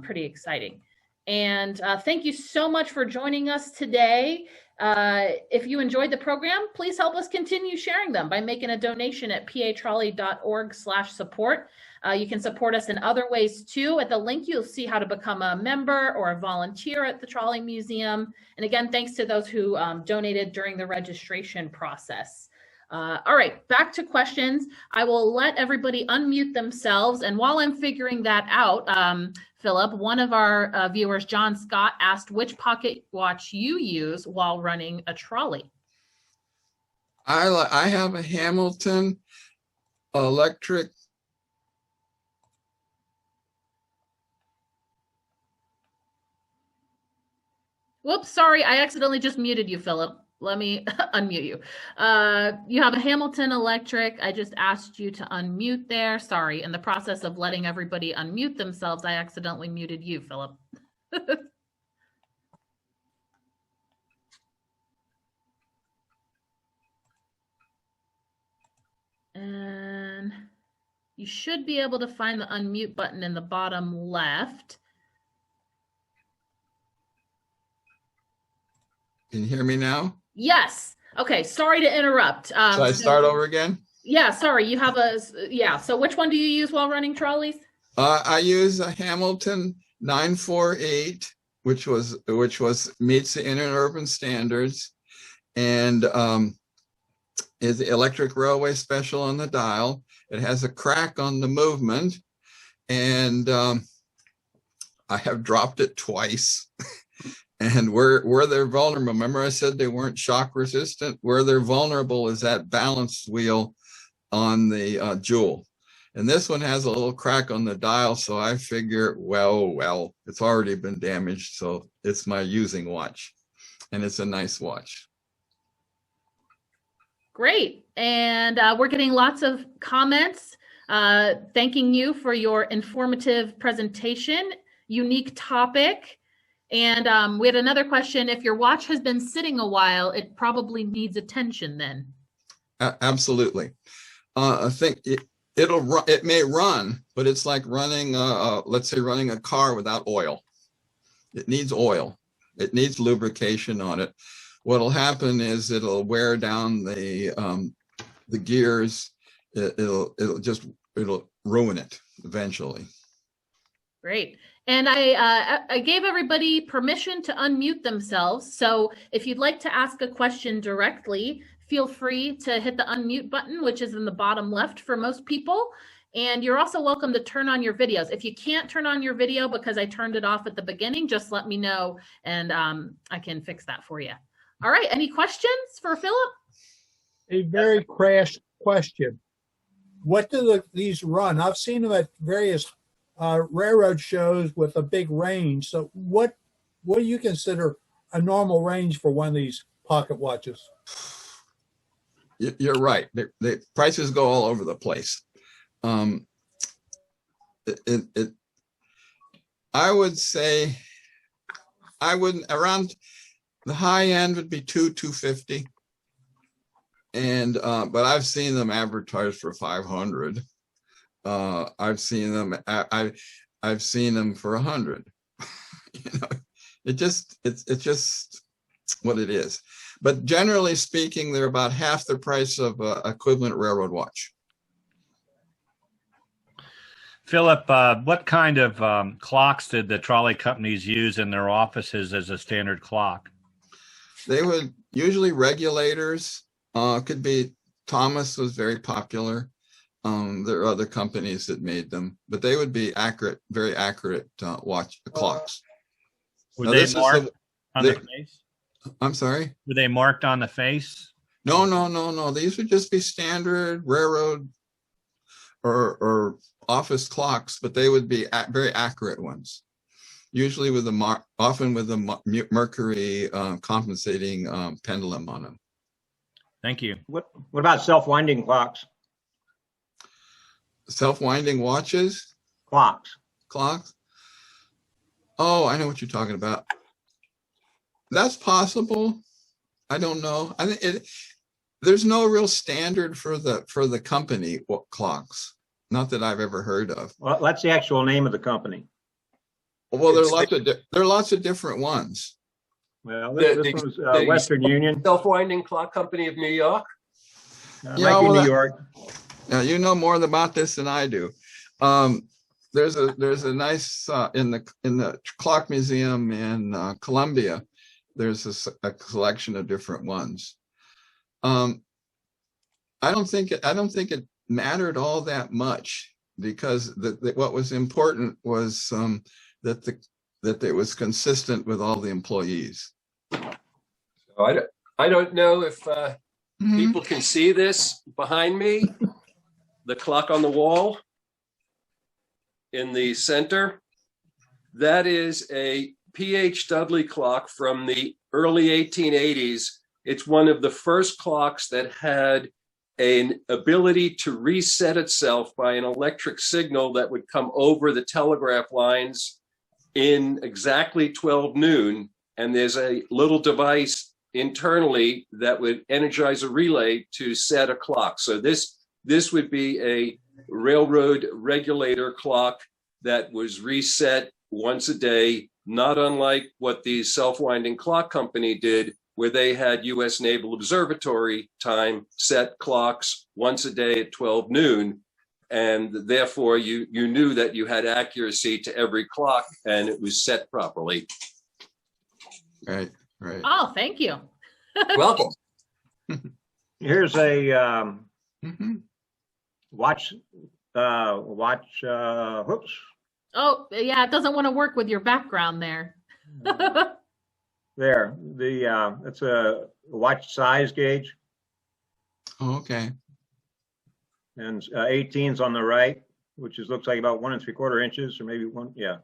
pretty exciting. And thank you so much for joining us today. If you enjoyed the program, please help us continue sharing them by making a donation at patrolley.org/support. You can support us in other ways too. At the link, you'll see how to become a member or a volunteer at the Trolley Museum. And again, thanks to those who donated during the registration process. All right, back to questions. I will let everybody unmute themselves. And while I'm figuring that out, Philip, one of our viewers, John Scott, asked which pocket watch you use while running a trolley. I have a Hamilton electric. Whoops, sorry, I accidentally just muted you, Philip. Let me unmute you. You have a Hamilton electric. I just asked you to unmute there. Sorry, in the process of letting everybody unmute themselves, I accidentally muted you, Philip. And You should be able to find the unmute button in the bottom left. Can you hear me now? Yes. Okay. Sorry to interrupt. Should I start over again? Yeah. Sorry. You have yeah. So which one do you use while running trolleys? I use a Hamilton 948, which meets the Interurban standards, and is the electric railway special on the dial. It has a crack on the movement, and I have dropped it twice. And where they're vulnerable, remember I said they weren't shock resistant? Where they're vulnerable is that balance wheel on the jewel. And this one has a little crack on the dial, so I figure, well, it's already been damaged, so it's my using watch. And it's a nice watch. Great. And we're getting lots of comments thanking you for your informative presentation, unique topic. And we had another question. If your watch has been sitting a while, it probably needs attention then. Absolutely. I think it may run, but it's like running, let's say running a car without oil. It needs oil. It needs lubrication on it. What'll happen is it'll wear down the gears. It'll ruin it eventually. Great. And I gave everybody permission to unmute themselves. So if you'd like to ask a question directly, feel free to hit the unmute button, which is in the bottom left for most people. And you're also welcome to turn on your videos. If you can't turn on your video because I turned it off at the beginning, just let me know and I can fix that for you. All right, any questions for Philip? A very crash question. What do these run? I've seen them at various railroad shows with a big range. So what do you consider a normal range for one of these pocket watches? You're right. The prices go all over the place. I would say around the high end would be $250. And but I've seen them advertised for 500. I've seen them for 100. You know, it's just what it is. But generally speaking, they're about half the price of an equivalent railroad watch. Philip, what kind of clocks did the trolley companies use in their offices as a standard clock? They would usually regulators. Could be Thomas was very popular. There are other companies that made them, but they would be accurate, very accurate clocks. Were they marked on the face? I'm sorry? Were they marked on the face? No. These would just be standard railroad or office clocks, but they would be very accurate ones. Usually often with the mercury compensating pendulum on them. Thank you. What about self-winding clocks? Self-winding watches? Clocks. Oh, I know what you're talking about. That's possible. I don't know. I think there's no real standard for the company clocks. Not that I've ever heard of. Well, that's the actual name of the company. Well, there are lots of different ones. Well, this was Western Union. Self-winding clock company of New York. New York. Now you know more about this than I do. There's a nice in the clock museum in Columbia. There's a collection of different ones. I don't think it mattered all that much because what was important was that it was consistent with all the employees. So I don't know if people can see this behind me, the clock on the wall in the center. That is a P.H. Dudley clock from the early 1880s. It's one of the first clocks that had an ability to reset itself by an electric signal that would come over the telegraph lines in exactly 12 noon. And there's a little device internally that would energize a relay to set a clock. So this would be railroad regulator clock that was reset once a day, not unlike what the self-winding clock company did, where they had U.S. Naval Observatory time set clocks once a day at 12 noon. And therefore, you knew that you had accuracy to every clock and it was set properly. Right, right. Oh, thank you. Welcome. Here's a Mhm. watch, whoops. Oh, yeah, it doesn't want to work with your background there. There, it's a watch size gauge, Oh, okay. and 18's on the right, which looks like about 1 3/4 inches, or maybe one, yeah.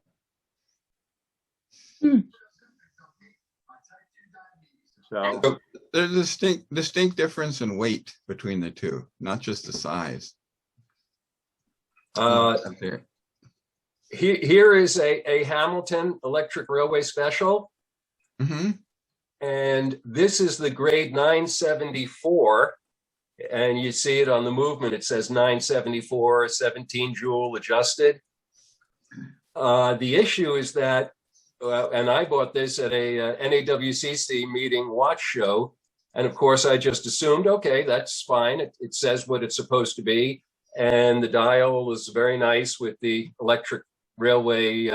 So There's a distinct difference in weight between the two, not just the size. There. Here is a Hamilton Electric Railway special. Mm-hmm. And this is the grade 974. And you see it on the movement. It says 974, 17 joule adjusted. The issue is that, and I bought this at a NAWCC meeting watch show. And of course, I just assumed, okay, that's fine. It says what it's supposed to be. And the dial is very nice with the electric railway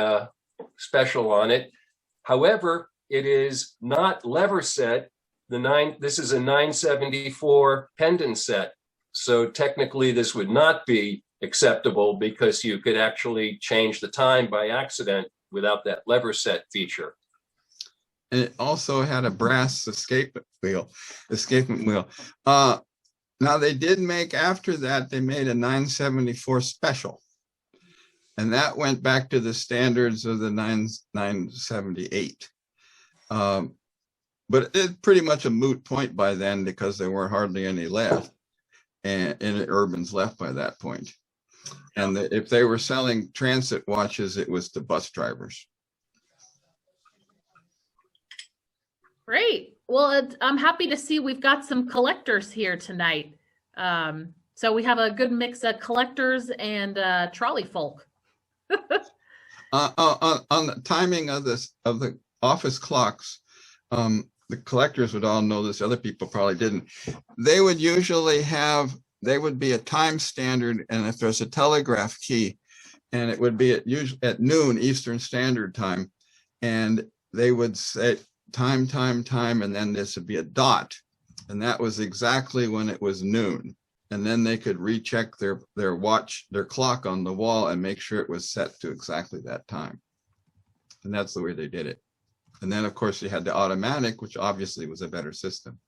special on it. However, it is not lever set. This is a 974 pendant set. So technically this would not be acceptable because you could actually change the time by accident without that lever set feature. And it also had a brass escapement wheel. Now they did make, after that, they made a 974 special. And that went back to the standards of the 978. But it's pretty much a moot point by then because there were hardly any left, and Interurbans left by that point. And if they were selling transit watches, it was to bus drivers. Great. Well, I'm happy to see we've got some collectors here tonight. So we have a good mix of collectors and trolley folk. On the timing of the office clocks, the collectors would all know this, other people probably didn't. They would usually be a time standard, and if there's a telegraph key, and it would be at noon Eastern Standard Time, and they would say time, and then this would be a dot, and that was exactly when it was noon. And then they could recheck their clock on the wall and make sure it was set to exactly that time. And that's the way they did it. And then, of course, you had the automatic, which obviously was a better system.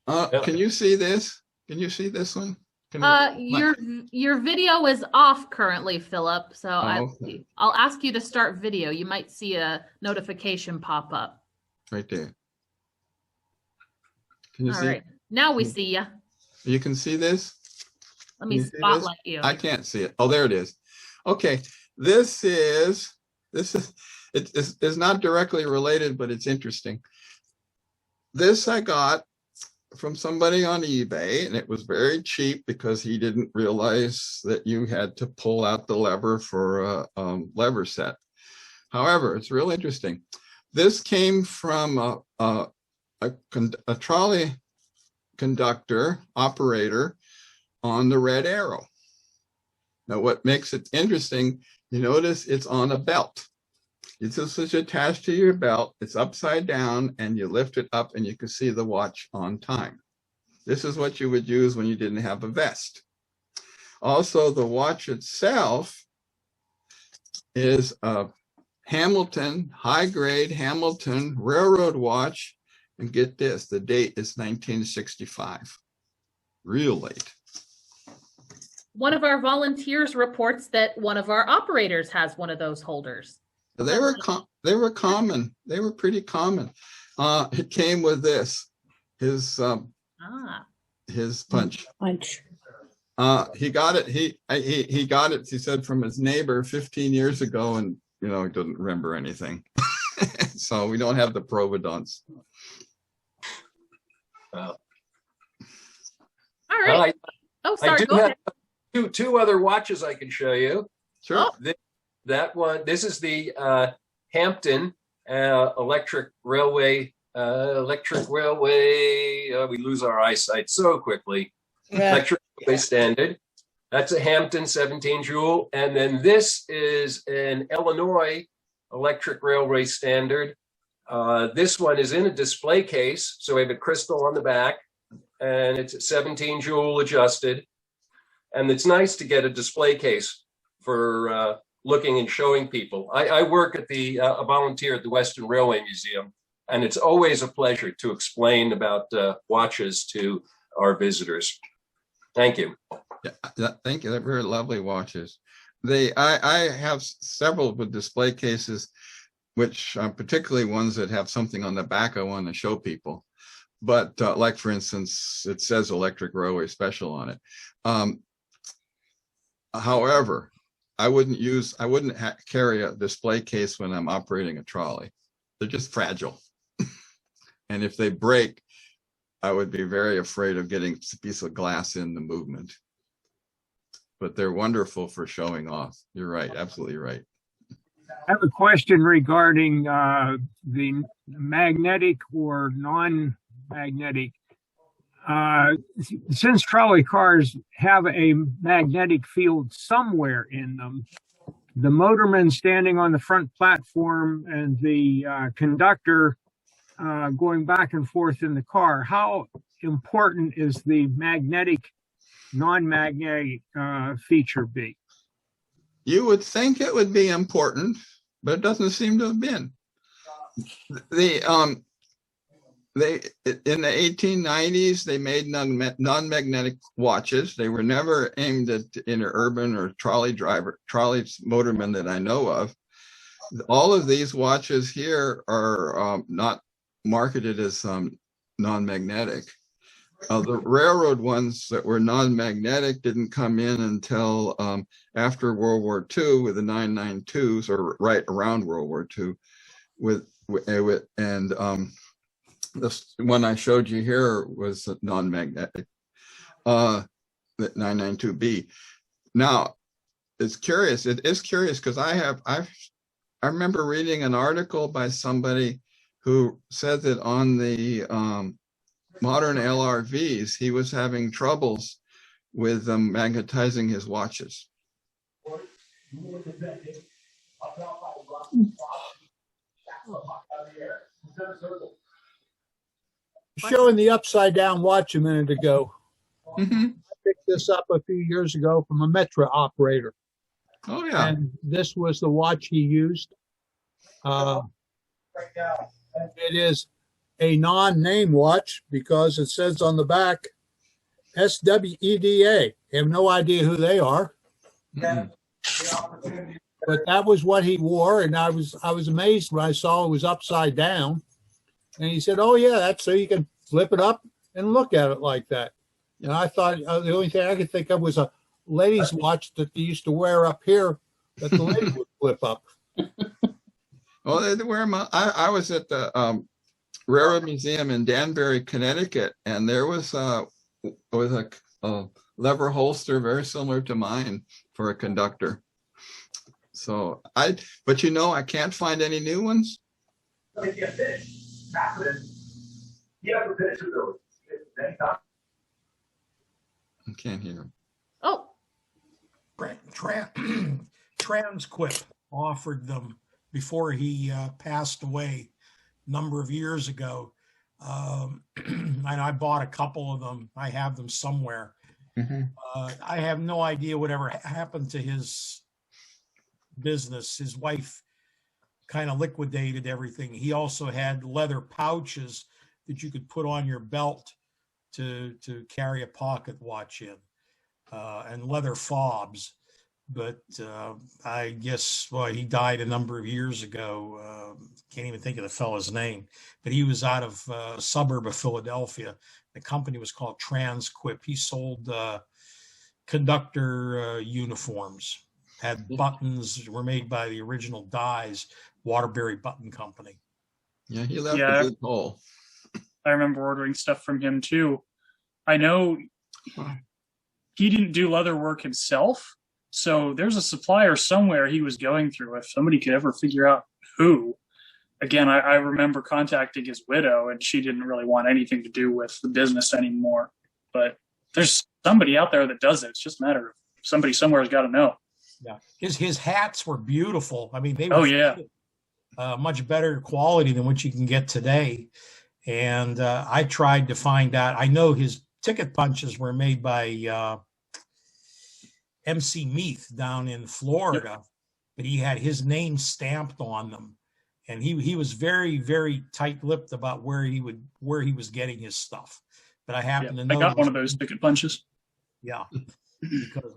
Can you see this? Can you see this one? Your video is off currently, Philip. So okay. I'll ask you to start video. You might see a notification pop up. Right there. Can you All see? right. Now we see you. You can see this? Let me spotlight you. I can't see it. Oh, there it is. Okay. This is not directly related, but it's interesting. This I got from somebody on eBay, and it was very cheap because he didn't realize that you had to pull out the lever for a lever set. However, it's real interesting. This came from a trolley conductor operator on the Red Arrow. Now, what makes it interesting, you notice it's on a belt. It's just attached to your belt. It's upside down, and you lift it up, and you can see the watch on time. This is what you would use when you didn't have a vest. Also, the watch itself is a Hamilton, high-grade Hamilton railroad watch. And get this, the date is 1965. Real late. One of our volunteers reports that one of our operators has one of those holders. They were common. They were pretty common. It came with this, his punch. He got it. He got it. He said from his neighbor 15 years ago, and he doesn't remember anything. So we don't have the provenance. All right. Oh, I sorry. do Go have ahead. two other watches I can show you. Sure. That one, this is the Hampton Electric Railway. We lose our eyesight so quickly. Electric Railway Standard. That's a Hampton 17 jewel. And then this is an Illinois Electric Railway Standard. This one is in a display case. So we have a crystal on the back and it's a 17 jewel adjusted. And it's nice to get a display case for looking and showing people. I work at a volunteer at the Western Railway Museum, and it's always a pleasure to explain about watches to our visitors. Thank you. Yeah, thank you. They're very lovely watches. I have several with display cases, which particularly ones that have something on the back I want to show people. But like, for instance, it says Electric Railway Special on it. However, I wouldn't carry a display case when I'm operating a trolley. They're just fragile. And if they break, I would be very afraid of getting a piece of glass in the movement. But they're wonderful for showing off. You're right, absolutely right. I have a question regarding the magnetic or non-magnetic. Since trolley cars have a magnetic field somewhere in them, the motorman standing on the front platform and the conductor going back and forth in the car, how important is the magnetic, non-magnetic feature be? You would think it would be important, but it doesn't seem to have been. They in the 1890s, they made non-magnetic watches. They were never aimed at interurban or trolley motormen that I know of. All of these watches here are not marketed as non-magnetic. The railroad ones that were non-magnetic didn't come in until after World War II with the 992s, or right around World War II. This one I showed you here was non-magnetic, the 992B. Now, it's curious. It is curious because I remember reading an article by somebody who said that on the modern LRVs, he was having troubles with magnetizing his watches. Showing the upside down watch a minute ago. Mm-hmm. I picked this up a few years ago from a Metra operator. Oh, yeah. And this was the watch he used. It is a non-name watch because it says on the back SWEDA. I have no idea who they are. Mm-hmm. But that was what he wore, and I was amazed when I saw it was upside down. And he said, "Oh yeah, that's so you can flip it up and look at it like that." And I thought the only thing I could think of was a lady's watch that they used to wear up here that the lady would flip up. Well, they wear them. I was at the Railroad Museum in Danbury, Connecticut, and there was a lever holster very similar to mine for a conductor. So but you know, I can't find any new ones. I can't hear him. Oh, Transquip offered them before he passed away a number of years ago. And I bought a couple of them. I have them somewhere. Mm-hmm. I have no idea whatever happened to his business. His wife kind of liquidated everything. He also had leather pouches that you could put on your belt to carry a pocket watch in, and leather fobs. But I guess, well, he died a number of years ago. Can't even think of the fellow's name, but he was out of a suburb of Philadelphia. The company was called Transquip. He sold conductor uniforms, had buttons, were made by the original Dyes Waterbury Button Company. Yeah, he left a big hole. I remember ordering stuff from him too. I know he didn't do leather work himself. So there's a supplier somewhere he was going through. If somebody could ever figure out who, again, I remember contacting his widow, and she didn't really want anything to do with the business anymore. But there's somebody out there that does it. It's just a matter of somebody somewhere has got to know. Yeah, his hats were beautiful. I mean, they were Oh yeah, much better quality than what you can get today. And I tried to find out. I know his ticket punches were made by MC Meath down in Florida, but he had his name stamped on them. And he was very, very tight-lipped about where he was getting his stuff. But I happen to know I got one of those ticket punches. Yeah, because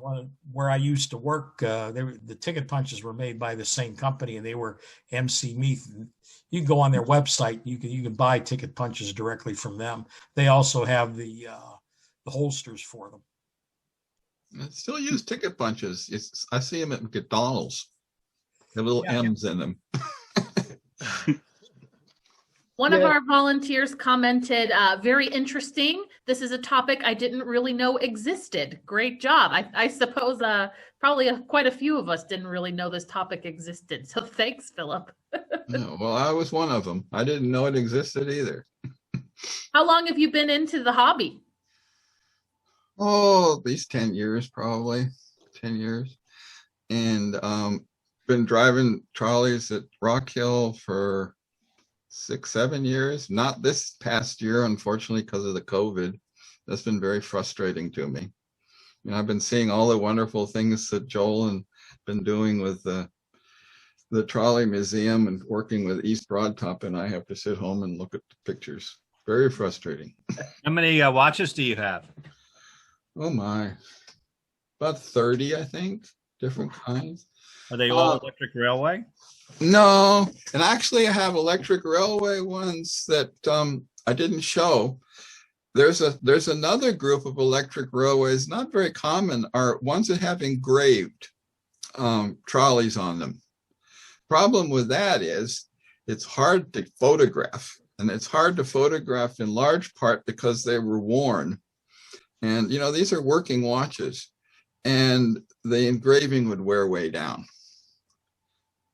where I used to work, the ticket punches were made by the same company, and they were MC Meath. You can go on their website. You can buy ticket punches directly from them. They also have the holsters for them. I still use ticket punches. I see them at McDonald's. They have little M's in them. One of our volunteers commented, very interesting. This is a topic I didn't really know existed. Great job. I suppose probably quite a few of us didn't really know this topic existed. So thanks, Philip. No, well, I was one of them. I didn't know it existed either. How long have you been into the hobby? Oh, at least 10 years, probably 10 years. And been driving trolleys at Rock Hill for 6-7 years. Not this past year, unfortunately, because of the COVID. That's been very frustrating to me. You know, I've been seeing all the wonderful things that Joel and been doing with the Trolley Museum and working with East Broadtop, and I have to sit home and look at the pictures. Very frustrating. How many watches do you have? Oh my, about 30, I think, different kinds. Are they all electric railway? No, and actually I have electric railway ones that I didn't show. There's another group of electric railways, not very common, are ones that have engraved trolleys on them. Problem with that is it's hard to photograph, and it's hard to photograph in large part because they were worn. And, you know, these are working watches, and the engraving would wear way down.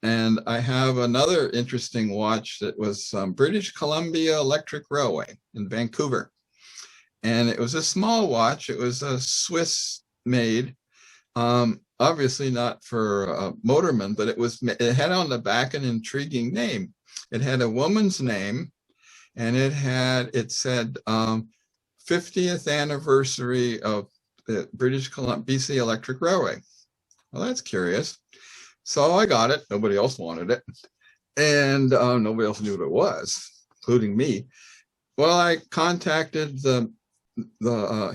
And I have another interesting watch that was British Columbia Electric Railway in Vancouver. And it was a small watch. It was a Swiss made, obviously not for motormen, but it had on the back an intriguing name. It had a woman's name, and it said 50th anniversary of the British Columbia BC Electric Railway. Well, that's curious. So I got it. Nobody else wanted it. And nobody else knew what it was, including me. Well, I contacted the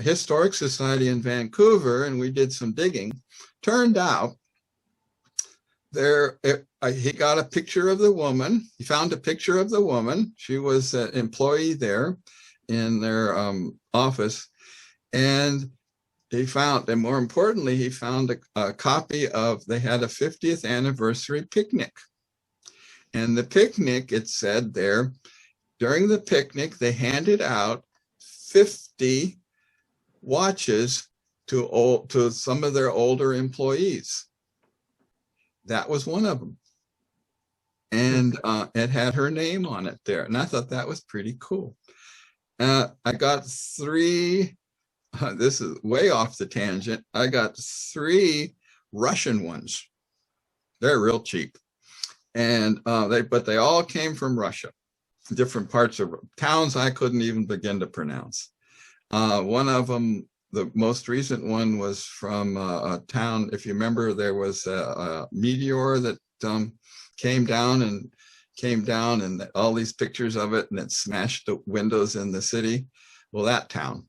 Historic Society in Vancouver, and we did some digging. Turned out he got a picture of the woman. He found a picture of the woman. She was an employee there in their office. And he found, and more importantly, he found a copy of, they had a 50th anniversary picnic. And the picnic, it said there, during the picnic, they handed out 50 watches to some of their older employees. That was one of them. And it had her name on it there. And I thought that was pretty cool. I got 3, this is way off the tangent. I got 3 Russian ones. They're real cheap. And but they all came from Russia, different parts of towns I couldn't even begin to pronounce. One of them, the most recent one, was from a town. If you remember, there was a meteor that came down and all these pictures of it, and it smashed the windows in the city. Well, that town.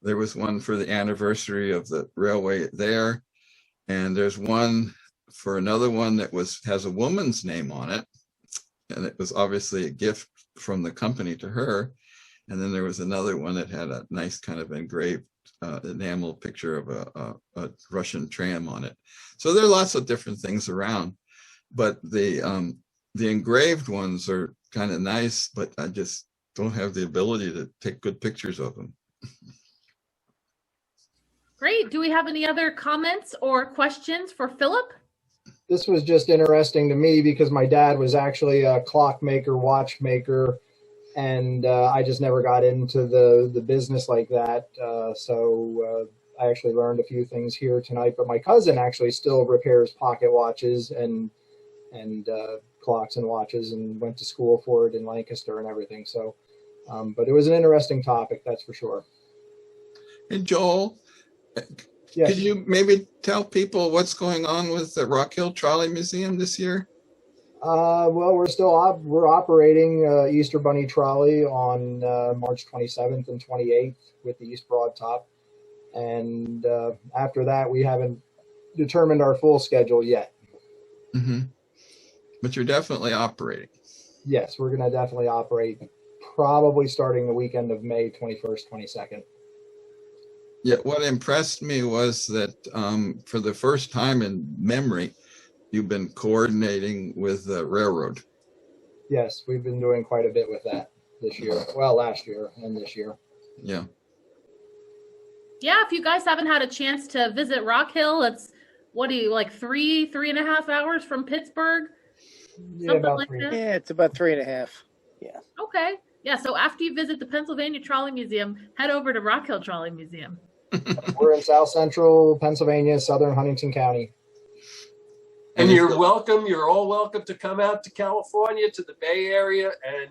There was one for the anniversary of the railway there. And there's one for another one that has a woman's name on it. And it was obviously a gift from the company to her. And then there was another one that had a nice kind of engraved enamel picture of a Russian tram on it. So there are lots of different things around, but the engraved ones are kind of nice, but I just don't have the ability to take good pictures of them. Great. Do we have any other comments or questions for Philip? This was just interesting to me because my dad was actually a clockmaker, watchmaker, and I just never got into the business like that. So I actually learned a few things here tonight. But my cousin actually still repairs pocket watches and clocks and watches, and went to school for it in Lancaster and everything. So, but it was an interesting topic, that's for sure. And Joel, Yes. could you maybe tell people what's going on with the Rock Hill Trolley Museum this year? Well, we're operating Easter Bunny Trolley on March 27th and 28th with the East Broad Top. And after that, we haven't determined our full schedule yet. Mm-hmm. But you're definitely operating. Yes, we're going to definitely operate, probably starting the weekend of May 21st, 22nd. Yeah, what impressed me was that for the first time in memory, you've been coordinating with the railroad. Yes, we've been doing quite a bit with that this year. Well, last year and this year. Yeah. Yeah, if you guys haven't had a chance to visit Rock Hill, it's, what do you, like 3.5 hours from Pittsburgh? Yeah, Something about like three. that? Yeah, it's about 3.5. Yeah. Okay. Yeah, so after you visit the Pennsylvania Trolley Museum, head over to Rock Hill Trolley Museum. We're in South Central Pennsylvania, Southern Huntington County. And you're welcome. You're all welcome to come out to California, to the Bay Area, and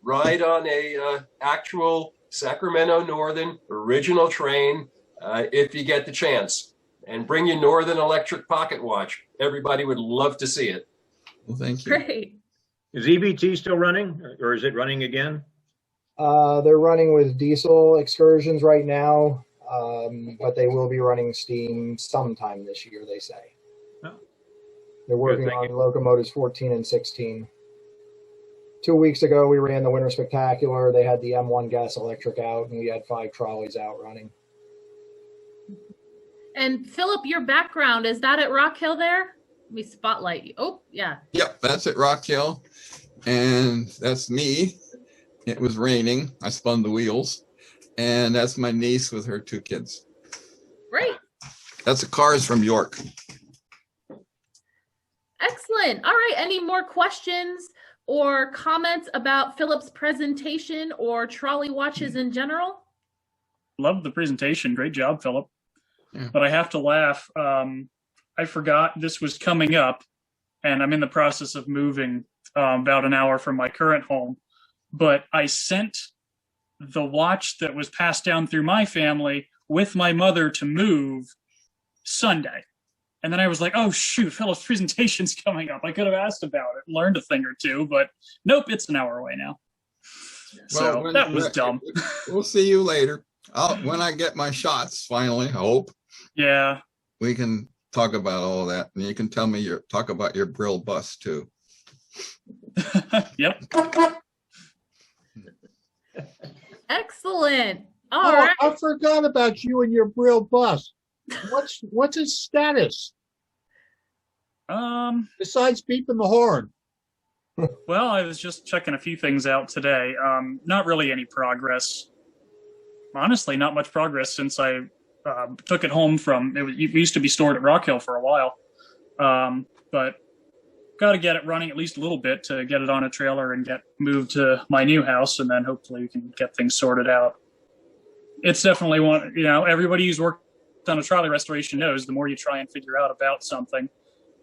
ride on a actual Sacramento Northern original train if you get the chance. And bring your Northern Electric pocket watch. Everybody would love to see it. Well, thank you. Great. Is EBT still running, or is it running again? They're running with diesel excursions right now, but they will be running steam sometime this year, they say. Oh. They're working thank on you. locomotives 14 and 16. 2 weeks ago, we ran the Winter Spectacular. They had the M1 gas electric out, and we had 5 trolleys out running. And Philip, your background, is that at Rock Hill there? Let me spotlight you. Oh, yeah. Yep, that's at Rock Hill. And that's me. It was raining. I spun the wheels. And that's my niece with her 2 kids. Great. That's a Cars from York. Excellent. All right. Any more questions or comments about Philip's presentation or trolley watches in general? Love the presentation. Great job, Philip. Yeah. But I have to laugh. I forgot this was coming up, and I'm in the process of moving about an hour from my current home. But I sent the watch that was passed down through my family with my mother to move Sunday. And then I was like, oh, shoot, Philip's presentation's coming up. I could have asked about it, learned a thing or two, but nope, it's an hour away now. So Well, that was dumb. We'll see you later. When I get my shots, finally, I hope. Yeah. We can talk about all that. And you can tell me talk about your Brill bus too. Yep. Excellent. All Oh, right. I forgot about you and your Brill bus. What's its status besides beeping the horn? Well, I was just checking a few things out today. Not really any progress. Honestly, not much progress since I took it home from, it used to be stored at Rock Hill for a while. But got to get it running at least a little bit to get it on a trailer and get moved to my new house, and then hopefully we can get things sorted out. It's definitely one, everybody who's worked on a trolley restoration knows the more you try and figure out about something,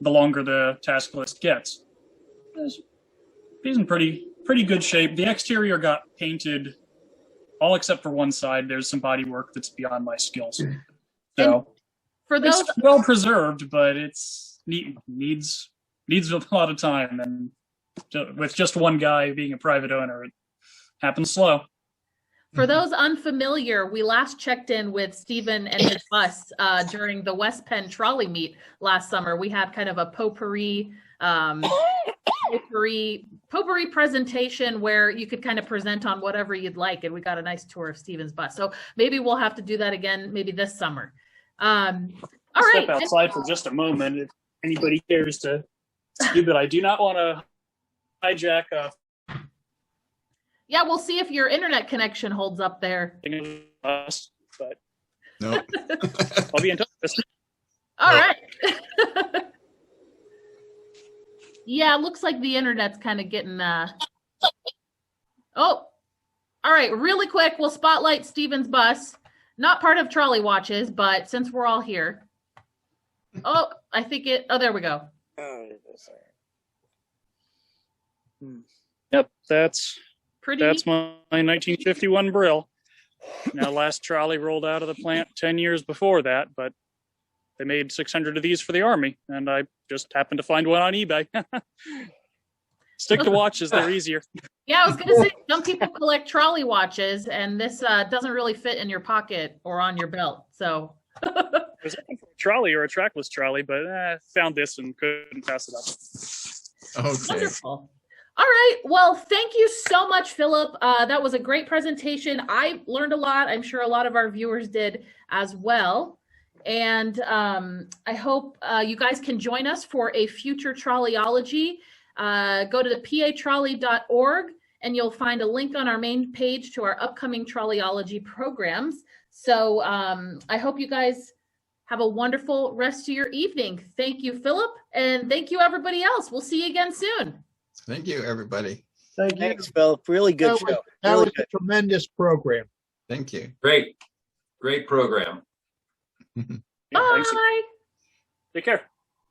the longer the task list gets. It's in pretty good shape. The exterior got painted all except for one side. There's some body work that's beyond my skills. So For those, it's well preserved, but it's needs a lot of time, and with just one guy being a private owner, it happens slow. for those unfamiliar, we last checked in with Stephen and his bus during the West Penn trolley meet last summer. We had kind of a potpourri presentation where you could kind of present on whatever you'd like, and we got a nice tour of Stephen's bus. So maybe we'll have to do that again, maybe this summer. All right. Step outside for just a moment if anybody cares to see, but I do not want to hijack Yeah, we'll see if your internet connection holds up there. us, but No. I'll be in touch. All right. Yeah, it looks like the internet's kind of getting Oh, all right. Really quick, we'll spotlight Steven's bus. Not part of Trolley Watches, but since we're all here. Oh, I think it. Oh, there we go. Yep, that's Pretty. my 1951 Brill. Now, last trolley rolled out of the plant 10 years before that, but they made 600 of these for the Army, and I just happened to find one on eBay. Stick to watches, they're easier. Yeah, I was going to say, some people collect trolley watches, and this doesn't really fit in your pocket or on your belt. So I was looking for a trolley or a trackless trolley, but found this and couldn't pass it up. Okay. Wonderful. All right. Well, thank you so much, Philip. That was a great presentation. I learned a lot. I'm sure a lot of our viewers did as well. And I hope you guys can join us for a future Trolleyology. Go to the patrolley.org and you'll find a link on our main page to our upcoming Trolleyology programs. So I hope you guys have a wonderful rest of your evening. Thank you, Philip, and thank you, everybody else. We'll see you again soon. Thank you, everybody. Thank you. Thanks, Philip. Really good show. That Really was good. a tremendous program. Thank you. Great program. Yeah, thanks. Bye. Take care.